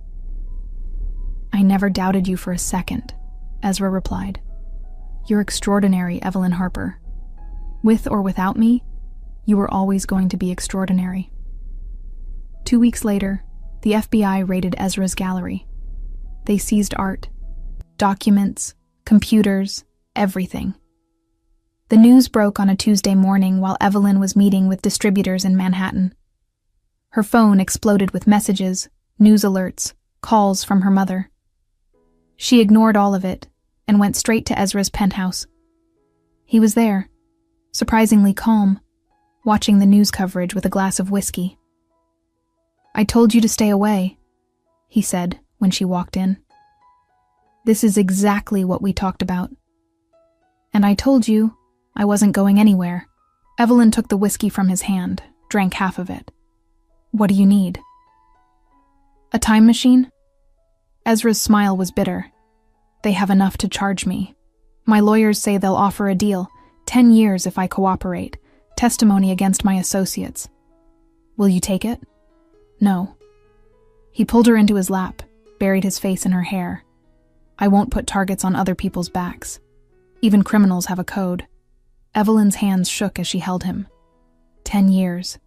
[SPEAKER 1] "I never doubted you for a second," Ezra replied. "You're extraordinary, Evelyn Harper. With or without me, you were always going to be extraordinary." 2 weeks later, the FBI raided Ezra's gallery. They seized art, documents, computers, everything. The news broke on a Tuesday morning while Evelyn was meeting with distributors in Manhattan. Her phone exploded with messages, news alerts, calls from her mother. She ignored all of it and went straight to Ezra's penthouse. He was there, surprisingly calm, watching the news coverage with a glass of whiskey. "I told you to stay away," he said when she walked in. "This is exactly what we talked about. And I told you I wasn't going anywhere." Evelyn took the whiskey from his hand, drank half of it. "What do you need?" "A time machine?" Ezra's smile was bitter. "They have enough to charge me. My lawyers say they'll offer a deal, 10 years if I cooperate, testimony against my associates. Will you take it?" "No." He pulled her into his lap, buried his face in her hair. "I won't put targets on other people's backs. Even criminals have a code." Evelyn's hands shook as she held him. 10 years.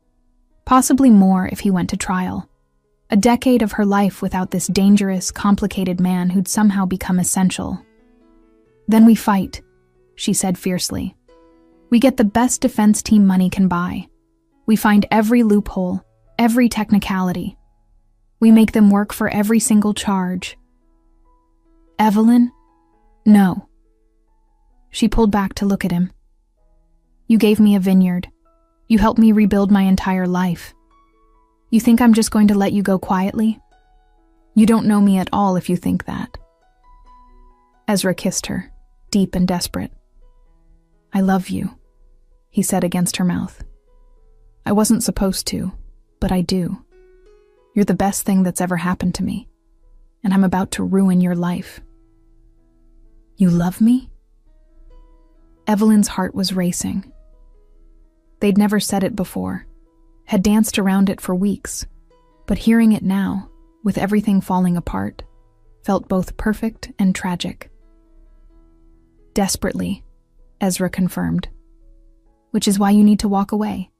[SPEAKER 1] Possibly more if he went to trial. A decade of her life without this dangerous, complicated man who'd somehow become essential. "Then we fight," she said fiercely. "We get the best defense team money can buy. We find every loophole, every technicality. We make them work for every single charge." "Evelyn? No." She pulled back to look at him. "You gave me a vineyard. You helped me rebuild my entire life. You think I'm just going to let you go quietly? You don't know me at all if you think that." Ezra kissed her, deep and desperate. "I love you," he said against her mouth. "I wasn't supposed to, but I do. You're the best thing that's ever happened to me, and I'm about to ruin your life." "You love me?" Evelyn's heart was racing. They'd never said it before, had danced around it for weeks, but hearing it now, with everything falling apart, felt both perfect and tragic. "Desperately," Ezra confirmed. "Which is why you need to walk away.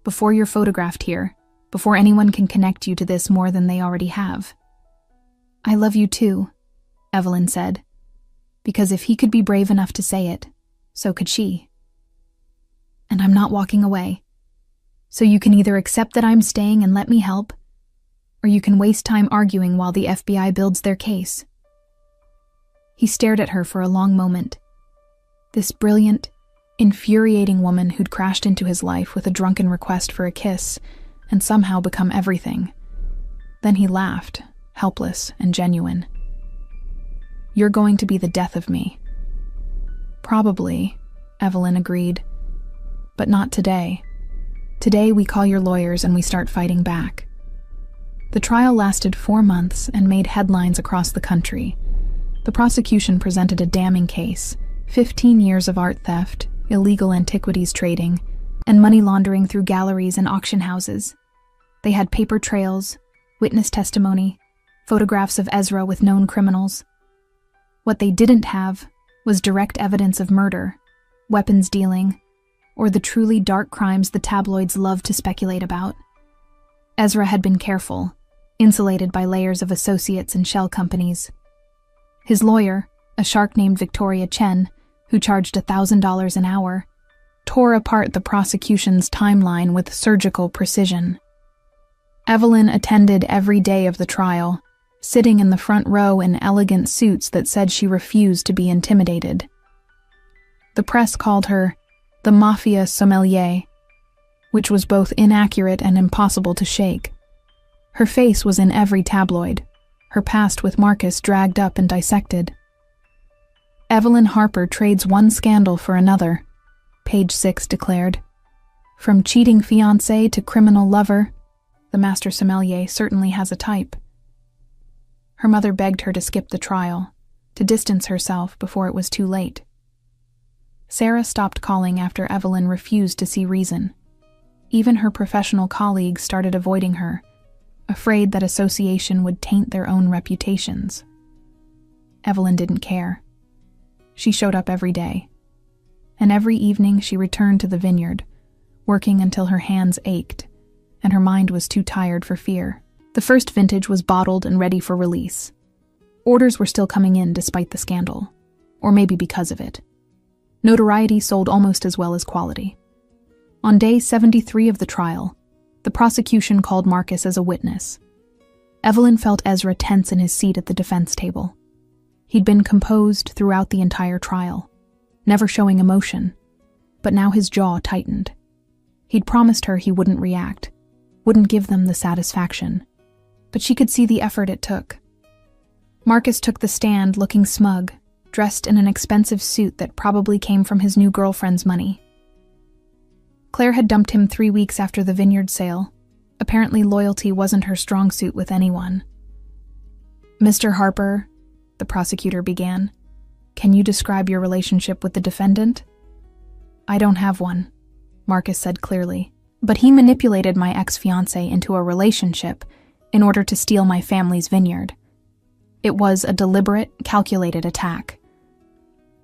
[SPEAKER 1] Before you're photographed here, before anyone can connect you to this more than they already have." "I love you too," Evelyn said, because if he could be brave enough to say it, so could she. "And I'm not walking away. So you can either accept that I'm staying and let me help, or you can waste time arguing while the FBI builds their case." He stared at her for a long moment. This brilliant, infuriating woman who'd crashed into his life with a drunken request for a kiss and somehow become everything. Then he laughed, helpless and genuine. "You're going to be the death of me." "Probably," Evelyn agreed. "But not today. Today we call your lawyers and we start fighting back." The trial lasted 4 months and made headlines across the country. The prosecution presented a damning case: 15 years of art theft, illegal antiquities trading, and money laundering through galleries and auction houses. They had paper trails, witness testimony, photographs of Ezra with known criminals. What they didn't have was direct evidence of murder, weapons dealing, or the truly dark crimes the tabloids love to speculate about. Ezra had been careful, insulated by layers of associates and shell companies. His lawyer, a shark named Victoria Chen, who charged $1,000 an hour, tore apart the prosecution's timeline with surgical precision. Evelyn attended every day of the trial, sitting in the front row in elegant suits that said she refused to be intimidated. The press called her the Mafia sommelier, which was both inaccurate and impossible to shake. Her face was in every tabloid, her past with Marcus dragged up and dissected. Evelyn Harper trades one scandal for another, Page 6 declared. From cheating fiancé to criminal lover, the master sommelier certainly has a type. Her mother begged her to skip the trial, to distance herself before it was too late. Sarah stopped calling after Evelyn refused to see reason. Even her professional colleagues started avoiding her, afraid that association would taint their own reputations. Evelyn didn't care. She showed up every day, and every evening she returned to the vineyard, working until her hands ached, and her mind was too tired for fear. The first vintage was bottled and ready for release. Orders were still coming in despite the scandal, or maybe because of it. Notoriety sold almost as well as quality. On day 73 of the trial, the prosecution called Marcus as a witness. Evelyn felt Ezra tense in his seat at the defense table. He'd been composed throughout the entire trial, never showing emotion, but now his jaw tightened. He'd promised her he wouldn't react, wouldn't give them the satisfaction, but she could see the effort it took. Marcus took the stand looking smug, dressed in an expensive suit that probably came from his new girlfriend's money. Claire had dumped him 3 weeks after the vineyard sale. Apparently loyalty wasn't her strong suit with anyone. "Mr. Harper," the prosecutor began, "can you describe your relationship with the defendant?" "I don't have one," Marcus said clearly, "but he manipulated my ex-fiancé into a relationship in order to steal my family's vineyard. It was a deliberate, calculated attack."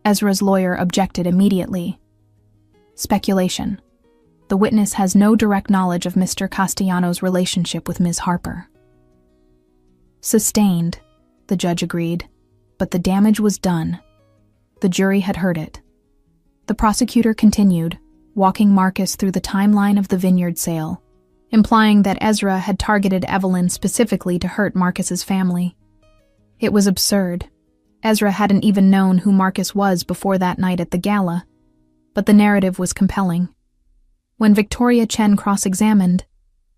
[SPEAKER 1] Ezra's lawyer objected immediately. "Speculation. The witness has no direct knowledge of Mr. Castellano's relationship with Ms. Harper." "Sustained," the judge agreed, but the damage was done. The jury had heard it. The prosecutor continued, walking Marcus through the timeline of the vineyard sale, implying that Ezra had targeted Evelyn specifically to hurt Marcus's family. It was absurd. Ezra hadn't even known who Marcus was before that night at the gala, but the narrative was compelling. When Victoria Chen cross-examined,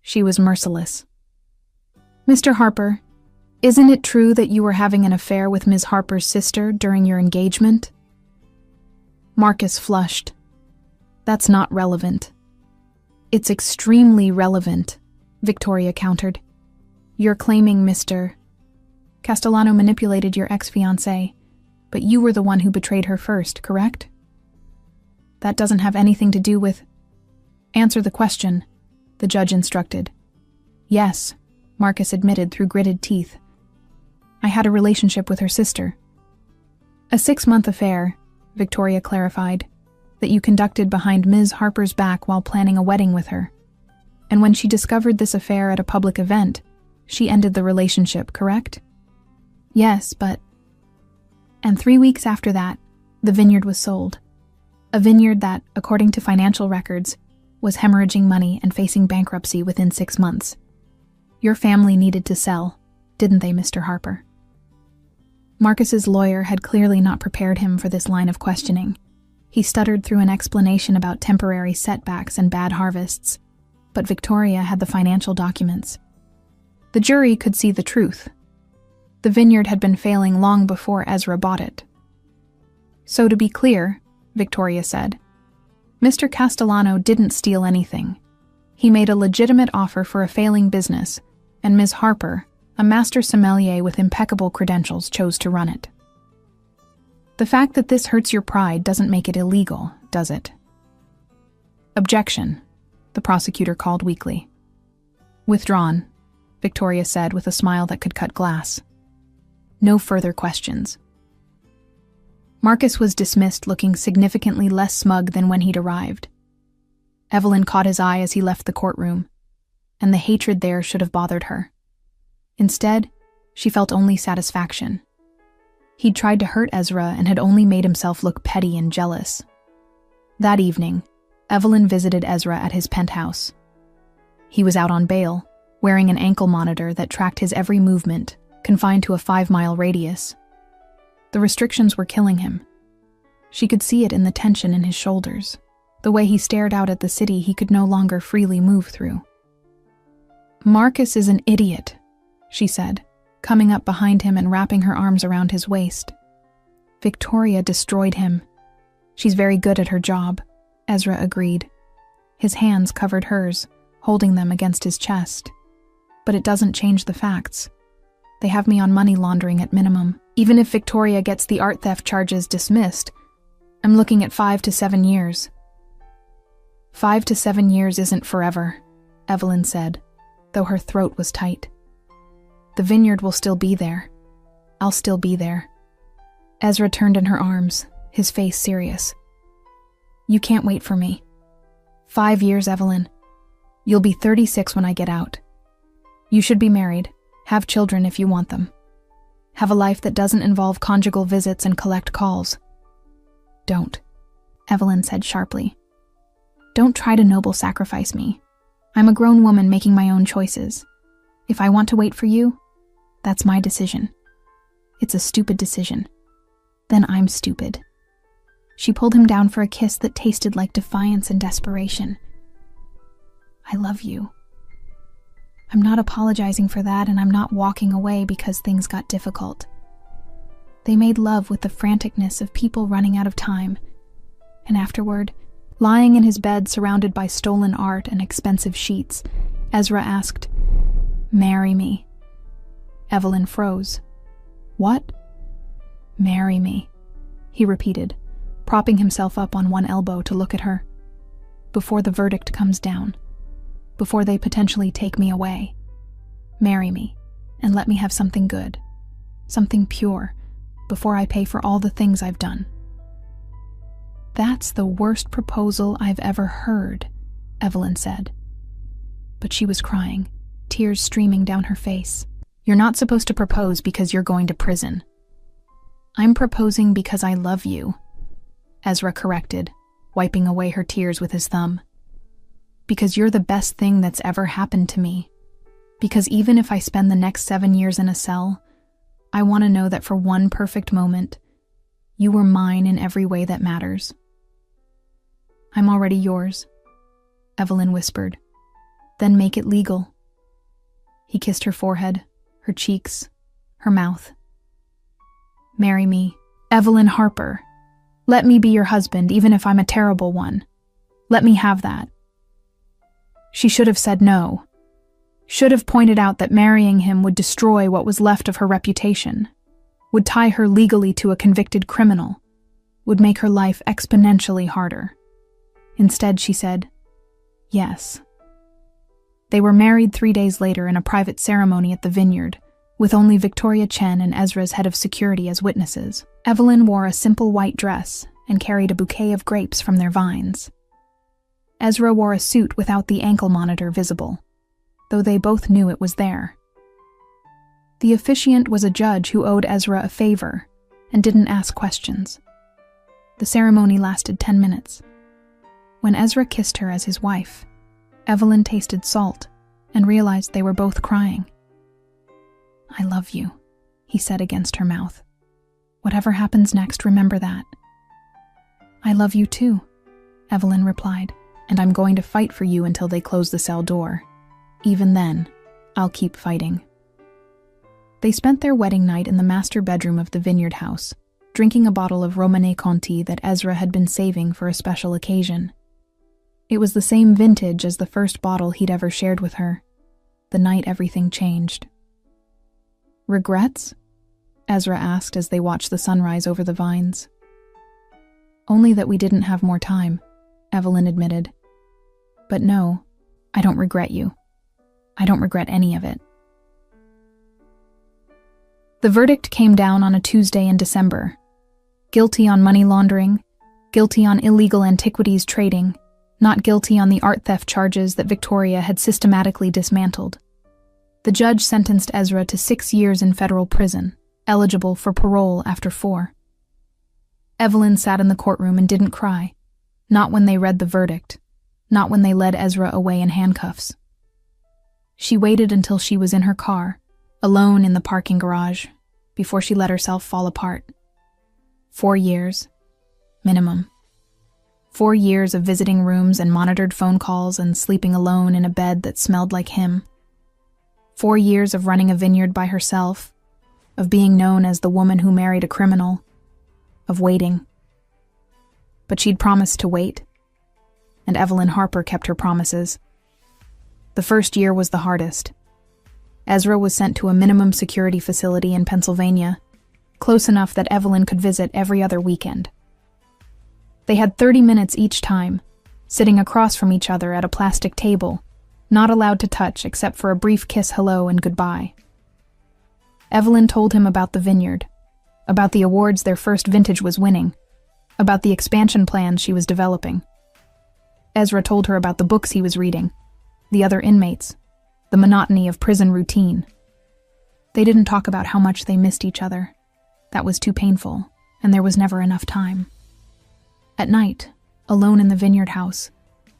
[SPEAKER 1] she was merciless. "Mr. Harper, isn't it true that you were having an affair with Ms. Harper's sister during your engagement?" Marcus flushed. "That's not relevant." "It's extremely relevant," Victoria countered. "You're claiming Mr. Castellano manipulated your ex-fiancé, but you were the one who betrayed her first, correct?" "That doesn't have anything to do with—" "Answer the question," the judge instructed. "Yes," Marcus admitted through gritted teeth. "I had a relationship with her sister." "A 6-month affair," Victoria clarified, "that you conducted behind Ms. Harper's back while planning a wedding with her. And when she discovered this affair at a public event, she ended the relationship, correct?" "Yes, but—" "And 3 weeks after that, the vineyard was sold. A vineyard that, according to financial records, was hemorrhaging money and facing bankruptcy within 6 months. Your family needed to sell, didn't they, Mr. Harper?" Marcus's lawyer had clearly not prepared him for this line of questioning. He stuttered through an explanation about temporary setbacks and bad harvests, but Victoria had the financial documents. The jury could see the truth. The vineyard had been failing long before Ezra bought it. "So to be clear," Victoria said, "Mr. Castellano didn't steal anything. He made a legitimate offer for a failing business, and Ms. Harper, a master sommelier with impeccable credentials, chose to run it. The fact that this hurts your pride doesn't make it illegal, does it?" "Objection," the prosecutor called weakly. "Withdrawn," Victoria said with a smile that could cut glass. "No further questions." Marcus was dismissed looking significantly less smug than when he'd arrived. Evelyn caught his eye as he left the courtroom. and the hatred there should have bothered her. Instead, she felt only satisfaction. He'd tried to hurt Ezra and had only made himself look petty and jealous. That evening, Evelyn visited Ezra at his penthouse. He was out on bail, wearing an ankle monitor that tracked his every movement, confined to a 5-mile radius. The restrictions were killing him. She could see it in the tension in his shoulders, the way he stared out at the city he could no longer freely move through. "Marcus is an idiot," she said, coming up behind him and wrapping her arms around his waist. "Victoria destroyed him. She's very good at her job," Ezra agreed. His hands covered hers, holding them against his chest. "But it doesn't change the facts. They have me on money laundering at minimum. Even if Victoria gets the art theft charges dismissed, I'm looking at 5 to 7 years. 5 to 7 years isn't forever," Evelyn said, though her throat was tight. "The vineyard will still be there. I'll still be there." Ezra turned in her arms, his face serious. "You can't wait for me. 5 years, Evelyn. You'll be 36 when I get out. You should be married, have children if you want them. Have a life that doesn't involve conjugal visits and collect calls." "Don't," Evelyn said sharply. "Don't try to noble sacrifice me. I'm a grown woman making my own choices. If I want to wait for you, that's my decision. It's a stupid decision. Then I'm stupid." She pulled him down for a kiss that tasted like defiance and desperation. "I love you. I'm not apologizing for that, and I'm not walking away because things got difficult." They made love with the franticness of people running out of time, and afterward, lying in his bed surrounded by stolen art and expensive sheets, Ezra asked, "Marry me." Evelyn froze. "What?" "Marry me," he repeated, propping himself up on one elbow to look at her. "Before the verdict comes down. Before they potentially take me away. Marry me, and let me have something good, something pure, before I pay for all the things I've done." "That's the worst proposal I've ever heard," Evelyn said. But she was crying, tears streaming down her face. "You're not supposed to propose because you're going to prison." "I'm proposing because I love you," Ezra corrected, wiping away her tears with his thumb. "Because you're the best thing that's ever happened to me. Because even if I spend the next 7 years in a cell, I want to know that for one perfect moment, you were mine in every way that matters." "I'm already yours," Evelyn whispered. "Then make it legal." He kissed her forehead, her cheeks, her mouth. "Marry me, Evelyn Harper. Let me be your husband, even if I'm a terrible one. Let me have that." She should have said no. Should have pointed out that marrying him would destroy what was left of her reputation, would tie her legally to a convicted criminal, would make her life exponentially harder. Instead, she said, yes. They were married 3 days later in a private ceremony at the vineyard, with only Victoria Chen and Ezra's head of security as witnesses. Evelyn wore a simple white dress and carried a bouquet of grapes from their vines. Ezra wore a suit without the ankle monitor visible, though they both knew it was there. The officiant was a judge who owed Ezra a favor and didn't ask questions. The ceremony lasted 10 minutes. When Ezra kissed her as his wife, Evelyn tasted salt and realized they were both crying. "I love you," he said against her mouth. "Whatever happens next, remember that." "I love you too," Evelyn replied, "and I'm going to fight for you until they close the cell door. Even then, I'll keep fighting." They spent their wedding night in the master bedroom of the vineyard house, drinking a bottle of Romanée Conti that Ezra had been saving for a special occasion. It was the same vintage as the first bottle he'd ever shared with her, the night everything changed. "Regrets?" Ezra asked as they watched the sunrise over the vines. "Only that we didn't have more time," Evelyn admitted. "But no, I don't regret you. I don't regret any of it." The verdict came down on a Tuesday in December. Guilty on money laundering, guilty on illegal antiquities trading, not guilty on the art theft charges that Victoria had systematically dismantled. The judge sentenced Ezra to 6 years in federal prison, eligible for parole after 4. Evelyn sat in the courtroom and didn't cry, not when they read the verdict, not when they led Ezra away in handcuffs. She waited until she was in her car, alone in the parking garage, before she let herself fall apart. 4 years, minimum. 4 years of visiting rooms and monitored phone calls and sleeping alone in a bed that smelled like him. 4 years of running a vineyard by herself, of being known as the woman who married a criminal, of waiting. But she'd promised to wait, and Evelyn Harper kept her promises. The first year was the hardest. Ezra was sent to a minimum security facility in Pennsylvania, close enough that Evelyn could visit every other weekend. They had 30 minutes each time, sitting across from each other at a plastic table, not allowed to touch except for a brief kiss hello and goodbye. Evelyn told him about the vineyard, about the awards their first vintage was winning, about the expansion plans she was developing. Ezra told her about the books he was reading, the other inmates, the monotony of prison routine. They didn't talk about how much they missed each other. That was too painful, and there was never enough time. At night, alone in the vineyard house,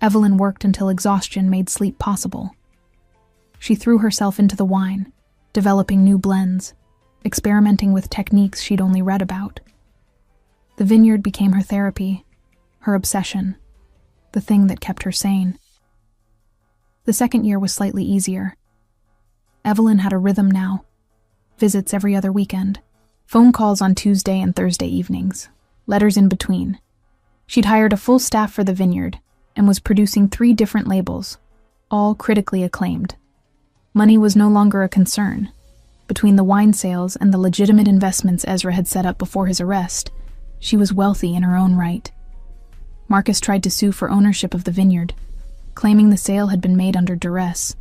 [SPEAKER 1] Evelyn worked until exhaustion made sleep possible. She threw herself into the wine, developing new blends, experimenting with techniques she'd only read about. The vineyard became her therapy, her obsession, the thing that kept her sane. The second year was slightly easier. Evelyn had a rhythm now. Visits every other weekend. Phone calls on Tuesday and Thursday evenings. Letters in between. She'd hired a full staff for the vineyard and was producing 3 different labels, all critically acclaimed. Money was no longer a concern. Between the wine sales and the legitimate investments Ezra had set up before his arrest, she was wealthy in her own right. Marcus tried to sue for ownership of the vineyard, claiming the sale had been made under duress.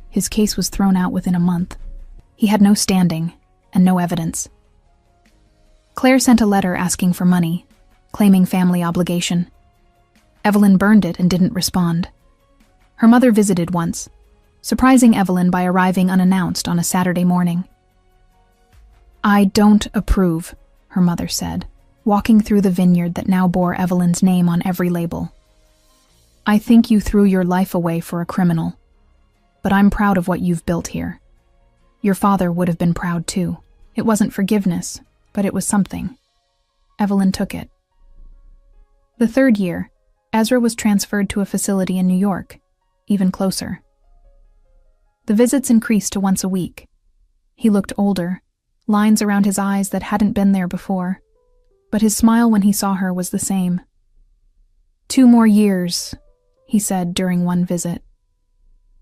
[SPEAKER 1] His case was thrown out within a month. He had no standing and no evidence. Claire sent a letter asking for money, claiming family obligation. Evelyn burned it and didn't respond. Her mother visited once, surprising Evelyn by arriving unannounced on a Saturday morning. "I don't approve," her mother said, walking through the vineyard that now bore Evelyn's name on every label. "I think you threw your life away for a criminal, but I'm proud of what you've built here. Your father would have been proud too. It wasn't forgiveness, but it was something." Evelyn took it. The third year, Ezra was transferred to a facility in New York, even closer. The visits increased to once a week. He looked older, lines around his eyes that hadn't been there before, but his smile when he saw her was the same. "2 more years," he said during one visit.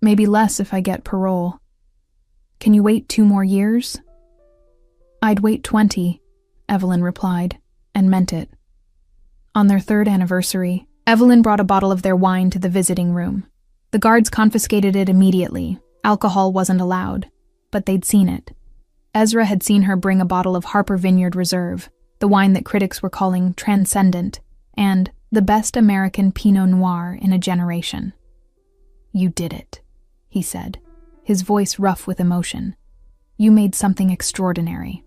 [SPEAKER 1] "Maybe less if I get parole. Can you wait 2 more years?" "I'd wait 20, Evelyn replied, and meant it. On their 3rd anniversary, Evelyn brought a bottle of their wine to the visiting room. The guards confiscated it immediately. Alcohol wasn't allowed, but they'd seen it. Ezra had seen her bring a bottle of Harper Vineyard Reserve, the wine that critics were calling transcendent, and the best American Pinot Noir in a generation. "You did it," he said, his voice rough with emotion. "You made something extraordinary."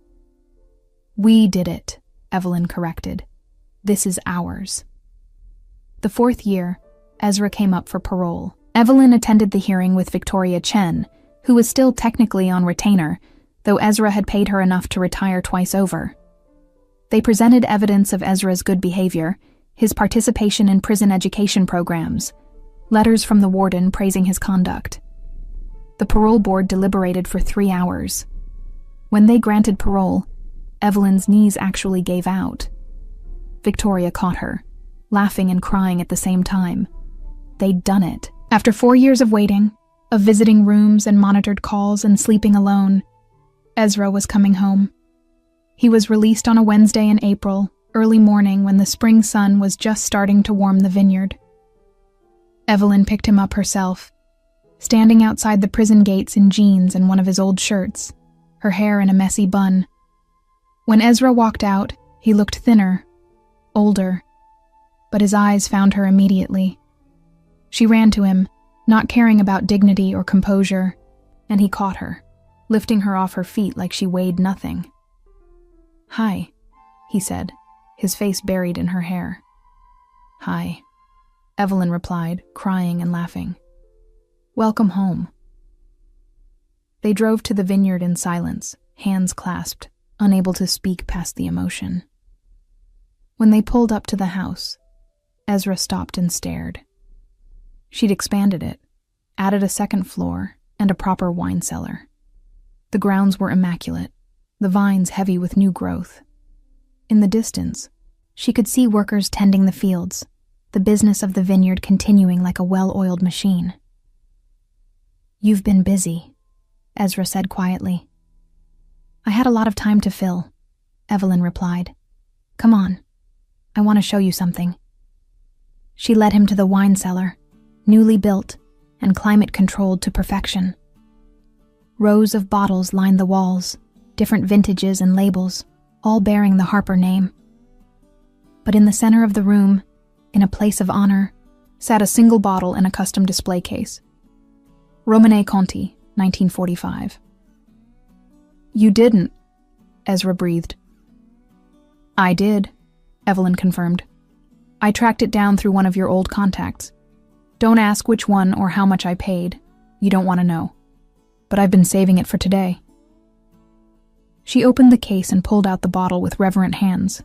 [SPEAKER 1] "We did it," Evelyn corrected. "This is ours." The 4th year, Ezra came up for parole. Evelyn attended the hearing with Victoria Chen, who was still technically on retainer, though Ezra had paid her enough to retire twice over. They presented evidence of Ezra's good behavior, his participation in prison education programs, letters from the warden praising his conduct. The parole board deliberated for 3 hours. When they granted parole, Evelyn's knees actually gave out. Victoria caught her, laughing and crying at the same time. They'd done it. After 4 years of waiting, of visiting rooms and monitored calls and sleeping alone, Ezra was coming home. He was released on a Wednesday in April, early morning when the spring sun was just starting to warm the vineyard. Evelyn picked him up herself, standing outside the prison gates in jeans and one of his old shirts, her hair in a messy bun. When Ezra walked out, he looked thinner, older, but his eyes found her immediately. She ran to him, not caring about dignity or composure, and he caught her, lifting her off her feet like she weighed nothing. "Hi," he said, his face buried in her hair. "Hi," Evelyn replied, crying and laughing. "Welcome home." They drove to the vineyard in silence, hands clasped, unable to speak past the emotion. When they pulled up to the house, Ezra stopped and stared. She'd expanded it, added a second floor, and a proper wine cellar. The grounds were immaculate, the vines heavy with new growth. In the distance, she could see workers tending the fields, the business of the vineyard continuing like a well-oiled machine. "You've been busy," Ezra said quietly. "I had a lot of time to fill," Evelyn replied. "Come on, I want to show you something." She led him to the wine cellar, newly built and climate-controlled to perfection. Rows of bottles lined the walls, different vintages and labels, all bearing the Harper name. But in the center of the room, in a place of honor, sat a single bottle in a custom display case. Romane Conti, 1945. "You didn't," Ezra breathed. "I did," Evelyn confirmed. "I tracked it down through one of your old contacts. Don't ask which one or how much I paid. You don't want to know. But I've been saving it for today." She opened the case and pulled out the bottle with reverent hands.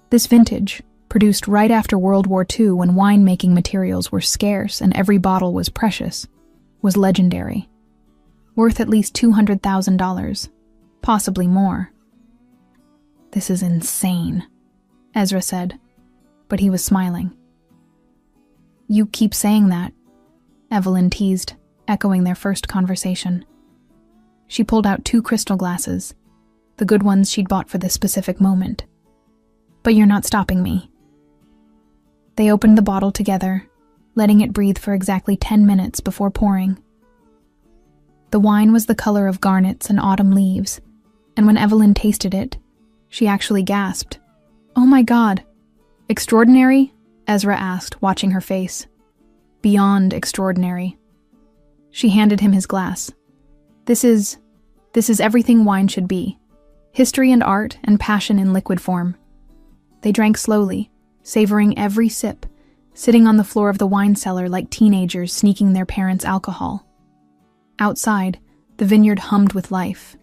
[SPEAKER 1] This vintage, produced right after World War II when wine-making materials were scarce and every bottle was precious, was legendary. Worth at least $200,000, possibly more. "This is insane," Ezra said, but he was smiling. "You keep saying that," Evelyn teased, echoing their first conversation. She pulled out 2 crystal glasses, the good ones she'd bought for this specific moment. "But you're not stopping me." They opened the bottle together, letting it breathe for exactly 10 minutes before pouring. The wine was the color of garnets and autumn leaves, and when Evelyn tasted it, she actually gasped. "Oh my God! Extraordinary?" Ezra asked, watching her face. "Beyond extraordinary." She handed him his glass. This is everything wine should be. History and art and passion in liquid form." They drank slowly, savoring every sip, sitting on the floor of the wine cellar like teenagers sneaking their parents' alcohol. Outside, the vineyard hummed with life.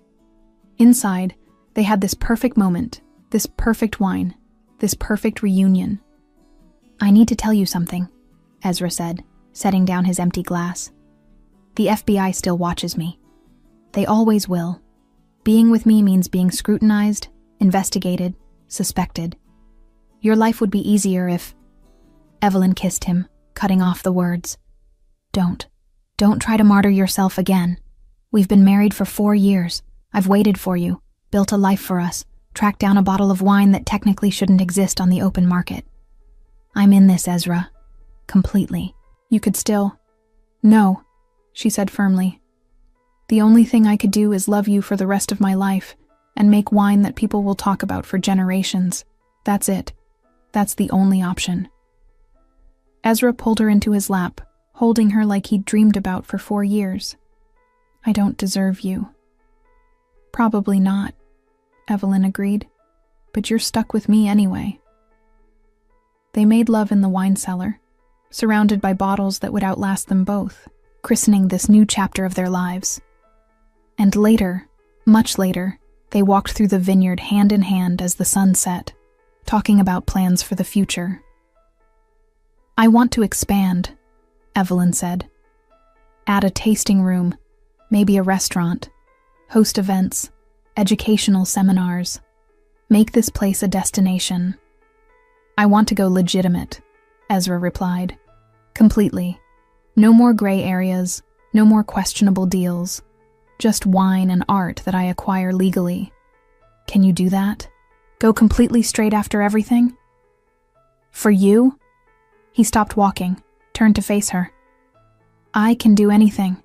[SPEAKER 1] Inside, they had this perfect moment, this perfect wine, this perfect reunion. "I need to tell you something," Ezra said, setting down his empty glass. "The FBI still watches me. They always will. Being with me means being scrutinized, investigated, suspected. Your life would be easier if—" Evelyn kissed him, cutting off the words. Don't try to martyr yourself again. We've been married for 4 years. I've waited for you, built a life for us, tracked down a bottle of wine that technically shouldn't exist on the open market. I'm in this, Ezra. Completely. You could still—" "No," she said firmly. "The only thing I could do is love you for the rest of my life and make wine that people will talk about for generations. That's it. That's the only option." Ezra pulled her into his lap, holding her like he'd dreamed about for 4 years. "I don't deserve you." "Probably not," Evelyn agreed, "but you're stuck with me anyway." They made love in the wine cellar, surrounded by bottles that would outlast them both, christening this new chapter of their lives. And later, much later, they walked through the vineyard hand in hand as the sun set, talking about plans for the future. "I want to expand," Evelyn said. "Add a tasting room, maybe a restaurant, host events, educational seminars. Make this place a destination." "I want to go legitimate," Ezra replied. "Completely. No more gray areas, no more questionable deals. Just wine and art that I acquire legally. Can you do that? Go completely straight after everything?" "For you?" He stopped walking, turned to face her. "I can do anything.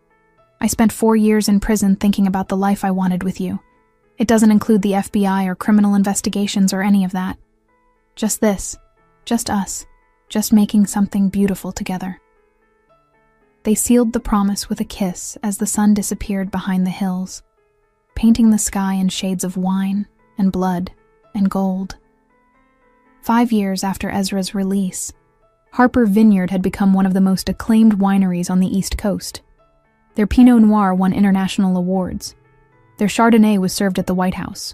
[SPEAKER 1] I spent 4 years in prison thinking about the life I wanted with you. It doesn't include the FBI or criminal investigations or any of that. Just this, just us, just making something beautiful together." They sealed the promise with a kiss as the sun disappeared behind the hills, painting the sky in shades of wine and blood and gold. 5 years after Ezra's release, Harper Vineyard had become one of the most acclaimed wineries on the East Coast. Their Pinot Noir won international awards. Their Chardonnay was served at the White House.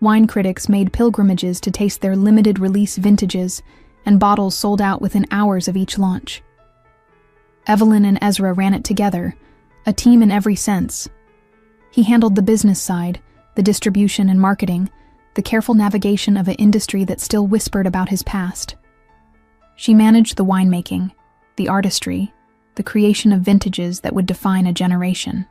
[SPEAKER 1] Wine critics made pilgrimages to taste their limited release vintages, and bottles sold out within hours of each launch. Evelyn and Ezra ran it together, a team in every sense. He handled the business side, the distribution and marketing, the careful navigation of an industry that still whispered about his past. She managed the winemaking, the artistry, the creation of vintages that would define a generation.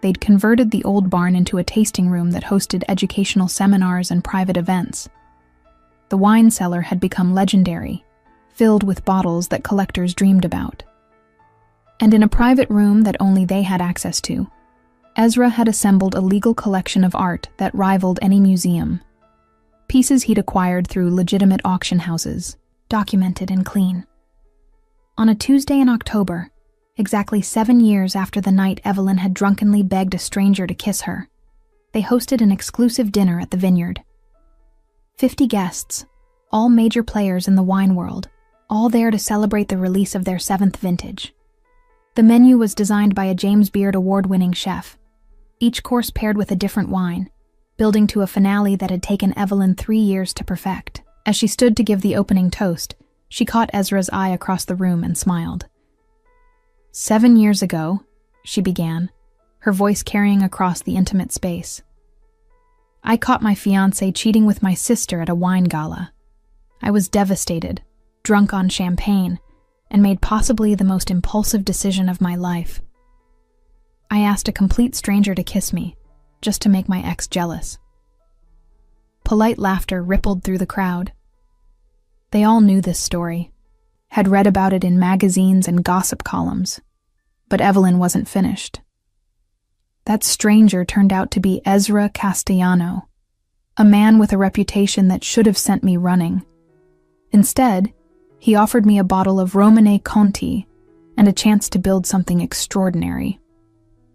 [SPEAKER 1] They'd converted the old barn into a tasting room that hosted educational seminars and private events. The wine cellar had become legendary, filled with bottles that collectors dreamed about. And in a private room that only they had access to, Ezra had assembled a legal collection of art that rivaled any museum. Pieces he'd acquired through legitimate auction houses, documented and clean. On a Tuesday in October, exactly 7 years after the night Evelyn had drunkenly begged a stranger to kiss her, they hosted an exclusive dinner at the vineyard. 50 guests, all major players in the wine world, all there to celebrate the release of their 7th vintage. The menu was designed by a James Beard award-winning chef, each course paired with a different wine, building to a finale that had taken Evelyn 3 years to perfect. As she stood to give the opening toast, she caught Ezra's eye across the room and smiled. 7 years ago, she began, her voice carrying across the intimate space. I caught my fiancé cheating with my sister at a wine gala. I was devastated, drunk on champagne, and made possibly the most impulsive decision of my life. I asked a complete stranger to kiss me, just to make my ex jealous. Polite laughter rippled through the crowd. They all knew this story, had read about it in magazines and gossip columns, but Evelyn wasn't finished. That stranger turned out to be Ezra Castellano, a man with a reputation that should have sent me running. Instead, he offered me a bottle of Romanée Conti and a chance to build something extraordinary.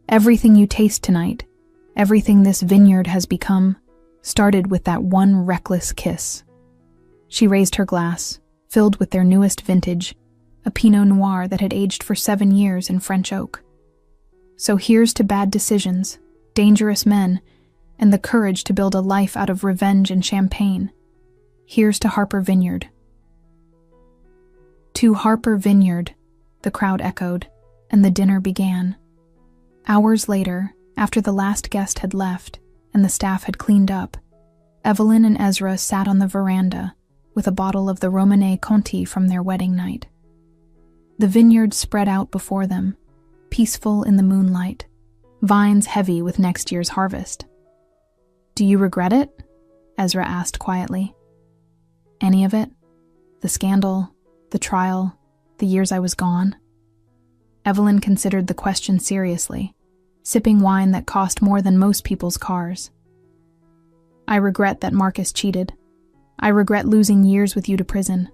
[SPEAKER 1] Everything you taste tonight, everything this vineyard has become, started with that one reckless kiss. She raised her glass, filled with their newest vintage, a Pinot Noir that had aged for 7 years in French oak. So here's to bad decisions, dangerous men, and the courage to build a life out of revenge and champagne. Here's to Harper Vineyard. To Harper Vineyard, the crowd echoed, and the dinner began. Hours later, after the last guest had left and the staff had cleaned up, Evelyn and Ezra sat on the veranda with a bottle of the Romanée Conti from their wedding night. The vineyard spread out before them, peaceful in the moonlight, vines heavy with next year's harvest. Do you regret it? Ezra asked quietly. Any of it? The scandal, the trial, the years I was gone? Evelyn considered the question seriously, sipping wine that cost more than most people's cars. I regret that Marcus cheated. I regret losing years with you to prison.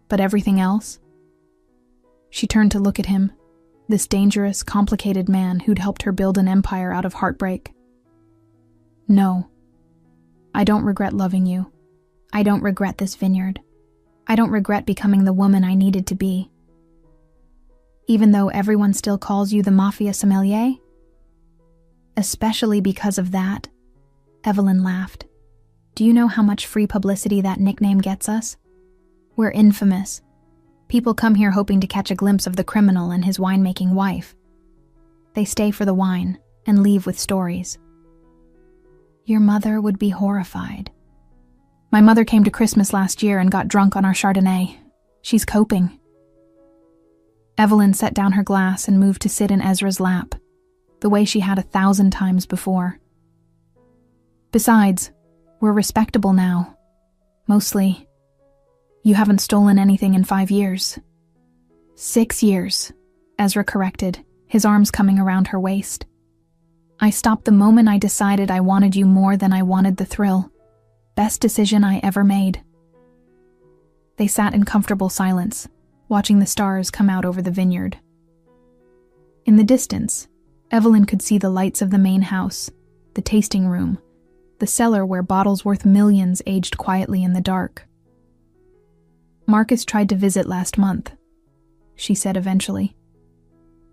[SPEAKER 1] But everything else? She turned to look at him, this dangerous, complicated man who'd helped her build an empire out of heartbreak. No. I don't regret loving you. I don't regret this vineyard. I don't regret becoming the woman I needed to be. Even though everyone still calls you the Mafia sommelier? Especially because of that, Evelyn laughed. Do you know how much free publicity that nickname gets us? We're infamous. People come here hoping to catch a glimpse of the criminal and his winemaking wife. They stay for the wine and leave with stories. Your mother would be horrified. My mother came to Christmas last year and got drunk on our Chardonnay. She's coping. Evelyn set down her glass and moved to sit in Ezra's lap, the way she had 1,000 times before. Besides, we're respectable now. Mostly. You haven't stolen anything in 5 years. 6 years, Ezra corrected, his arms coming around her waist. I stopped the moment I decided I wanted you more than I wanted the thrill. Best decision I ever made. They sat in comfortable silence, watching the stars come out over the vineyard. In the distance, Evelyn could see the lights of the main house, the tasting room, the cellar where bottles worth millions aged quietly in the dark. "Marcus tried to visit last month," she said eventually.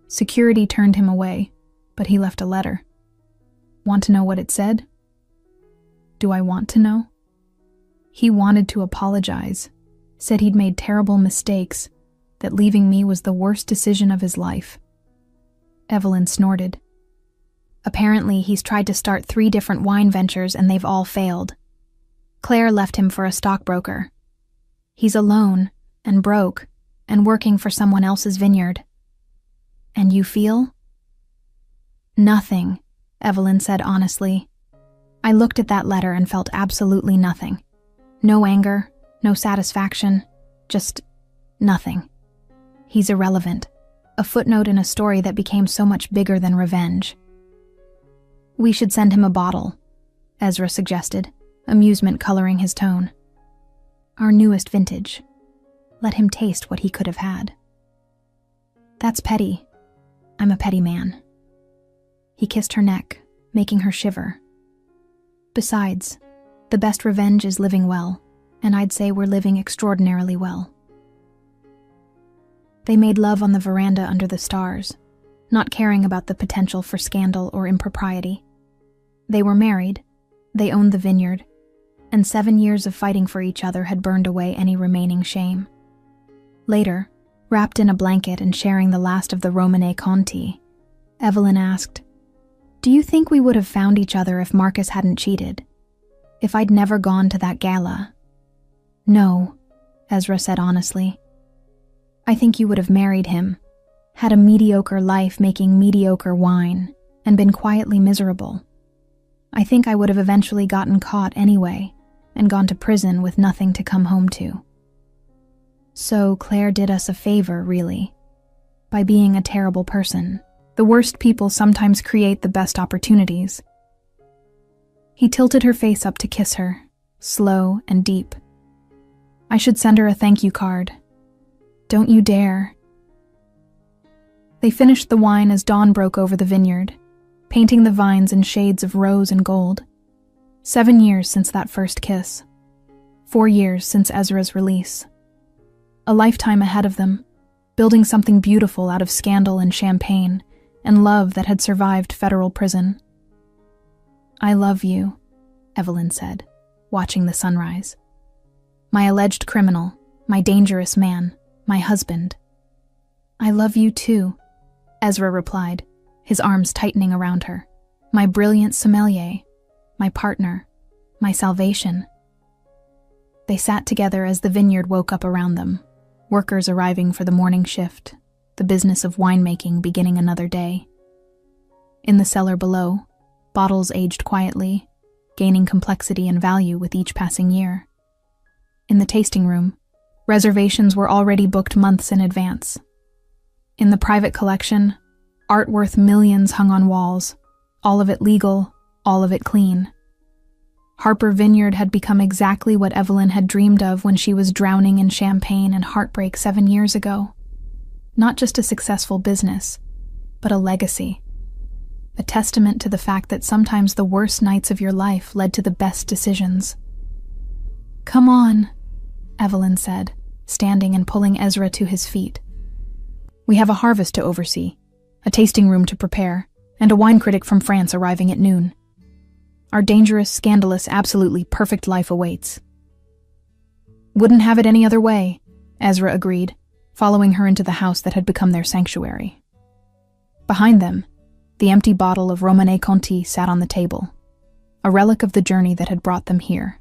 [SPEAKER 1] "Security turned him away, but he left a letter. Want to know what it said?" "Do I want to know?" "He wanted to apologize, said he'd made terrible mistakes, that leaving me was the worst decision of his life." Evelyn snorted. "Apparently, he's tried to start 3 different wine ventures and they've all failed. Claire left him for a stockbroker. He's alone and broke and working for someone else's vineyard. And you feel?" "Nothing," Evelyn said honestly. "I looked at that letter and felt absolutely nothing. No anger, no satisfaction, just nothing. He's irrelevant, a footnote in a story that became so much bigger than revenge." "We should send him a bottle," Ezra suggested, amusement coloring his tone. "Our newest vintage. Let him taste what he could have had." "That's petty. I'm a petty man." He kissed her neck, making her shiver. "Besides, the best revenge is living well, and I'd say we're living extraordinarily well." They made love on the veranda under the stars, not caring about the potential for scandal or impropriety. They were married, they owned the vineyard, and 7 years of fighting for each other had burned away any remaining shame. Later, wrapped in a blanket and sharing the last of the Romane Conti, Evelyn asked, "Do you think we would have found each other if Marcus hadn't cheated? If I'd never gone to that gala?" "No," Ezra said honestly. "I think you would have married him, had a mediocre life making mediocre wine, and been quietly miserable. I think I would have eventually gotten caught anyway, and gone to prison with nothing to come home to. So Claire did us a favor, really, by being a terrible person. The worst people sometimes create the best opportunities." He tilted her face up to kiss her, slow and deep. "I should send her a thank you card. Don't you dare." They finished the wine as dawn broke over the vineyard, painting the vines in shades of rose and gold. 7 years since that first kiss. 4 years since Ezra's release. A lifetime ahead of them, building something beautiful out of scandal and champagne, and love that had survived federal prison. "I love you," Evelyn said, watching the sunrise. "My alleged criminal, my dangerous man, my husband." "I love you too," Ezra replied, his arms tightening around her. "My brilliant sommelier, my partner, my salvation." They sat together as the vineyard woke up around them, workers arriving for the morning shift, the business of winemaking beginning another day. In the cellar below, bottles aged quietly, gaining complexity and value with each passing year. In the tasting room, reservations were already booked months in advance. In the private collection, art worth millions hung on walls, all of it legal, all of it clean. Harper Vineyard had become exactly what Evelyn had dreamed of when she was drowning in champagne and heartbreak 7 years ago. Not just a successful business, but a legacy. A testament to the fact that sometimes the worst nights of your life led to the best decisions. "Come on," Evelyn said, standing and pulling Ezra to his feet. "We have a harvest to oversee, a tasting room to prepare, and a wine critic from France arriving at noon. Our dangerous, scandalous, absolutely perfect life awaits." "Wouldn't have it any other way," Ezra agreed, following her into the house that had become their sanctuary. Behind them, the empty bottle of Romane Conti sat on the table, a relic of the journey that had brought them here.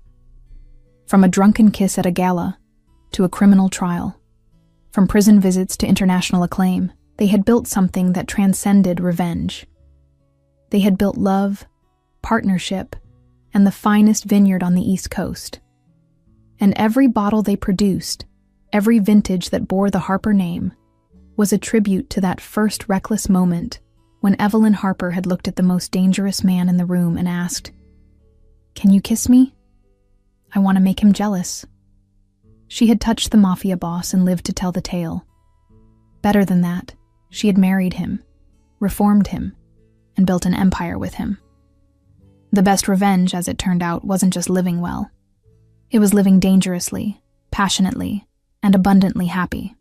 [SPEAKER 1] From a drunken kiss at a gala to a criminal trial, from prison visits to international acclaim, they had built something that transcended revenge. They had built love, partnership, and the finest vineyard on the East Coast. And every bottle they produced, every vintage that bore the Harper name, was a tribute to that first reckless moment when Evelyn Harper had looked at the most dangerous man in the room and asked, "Can you kiss me? I want to make him jealous." She had touched the Mafia boss and lived to tell the tale. Better than that, she had married him, reformed him, and built an empire with him. The best revenge, as it turned out, wasn't just living well. It was living dangerously, passionately, and abundantly happy.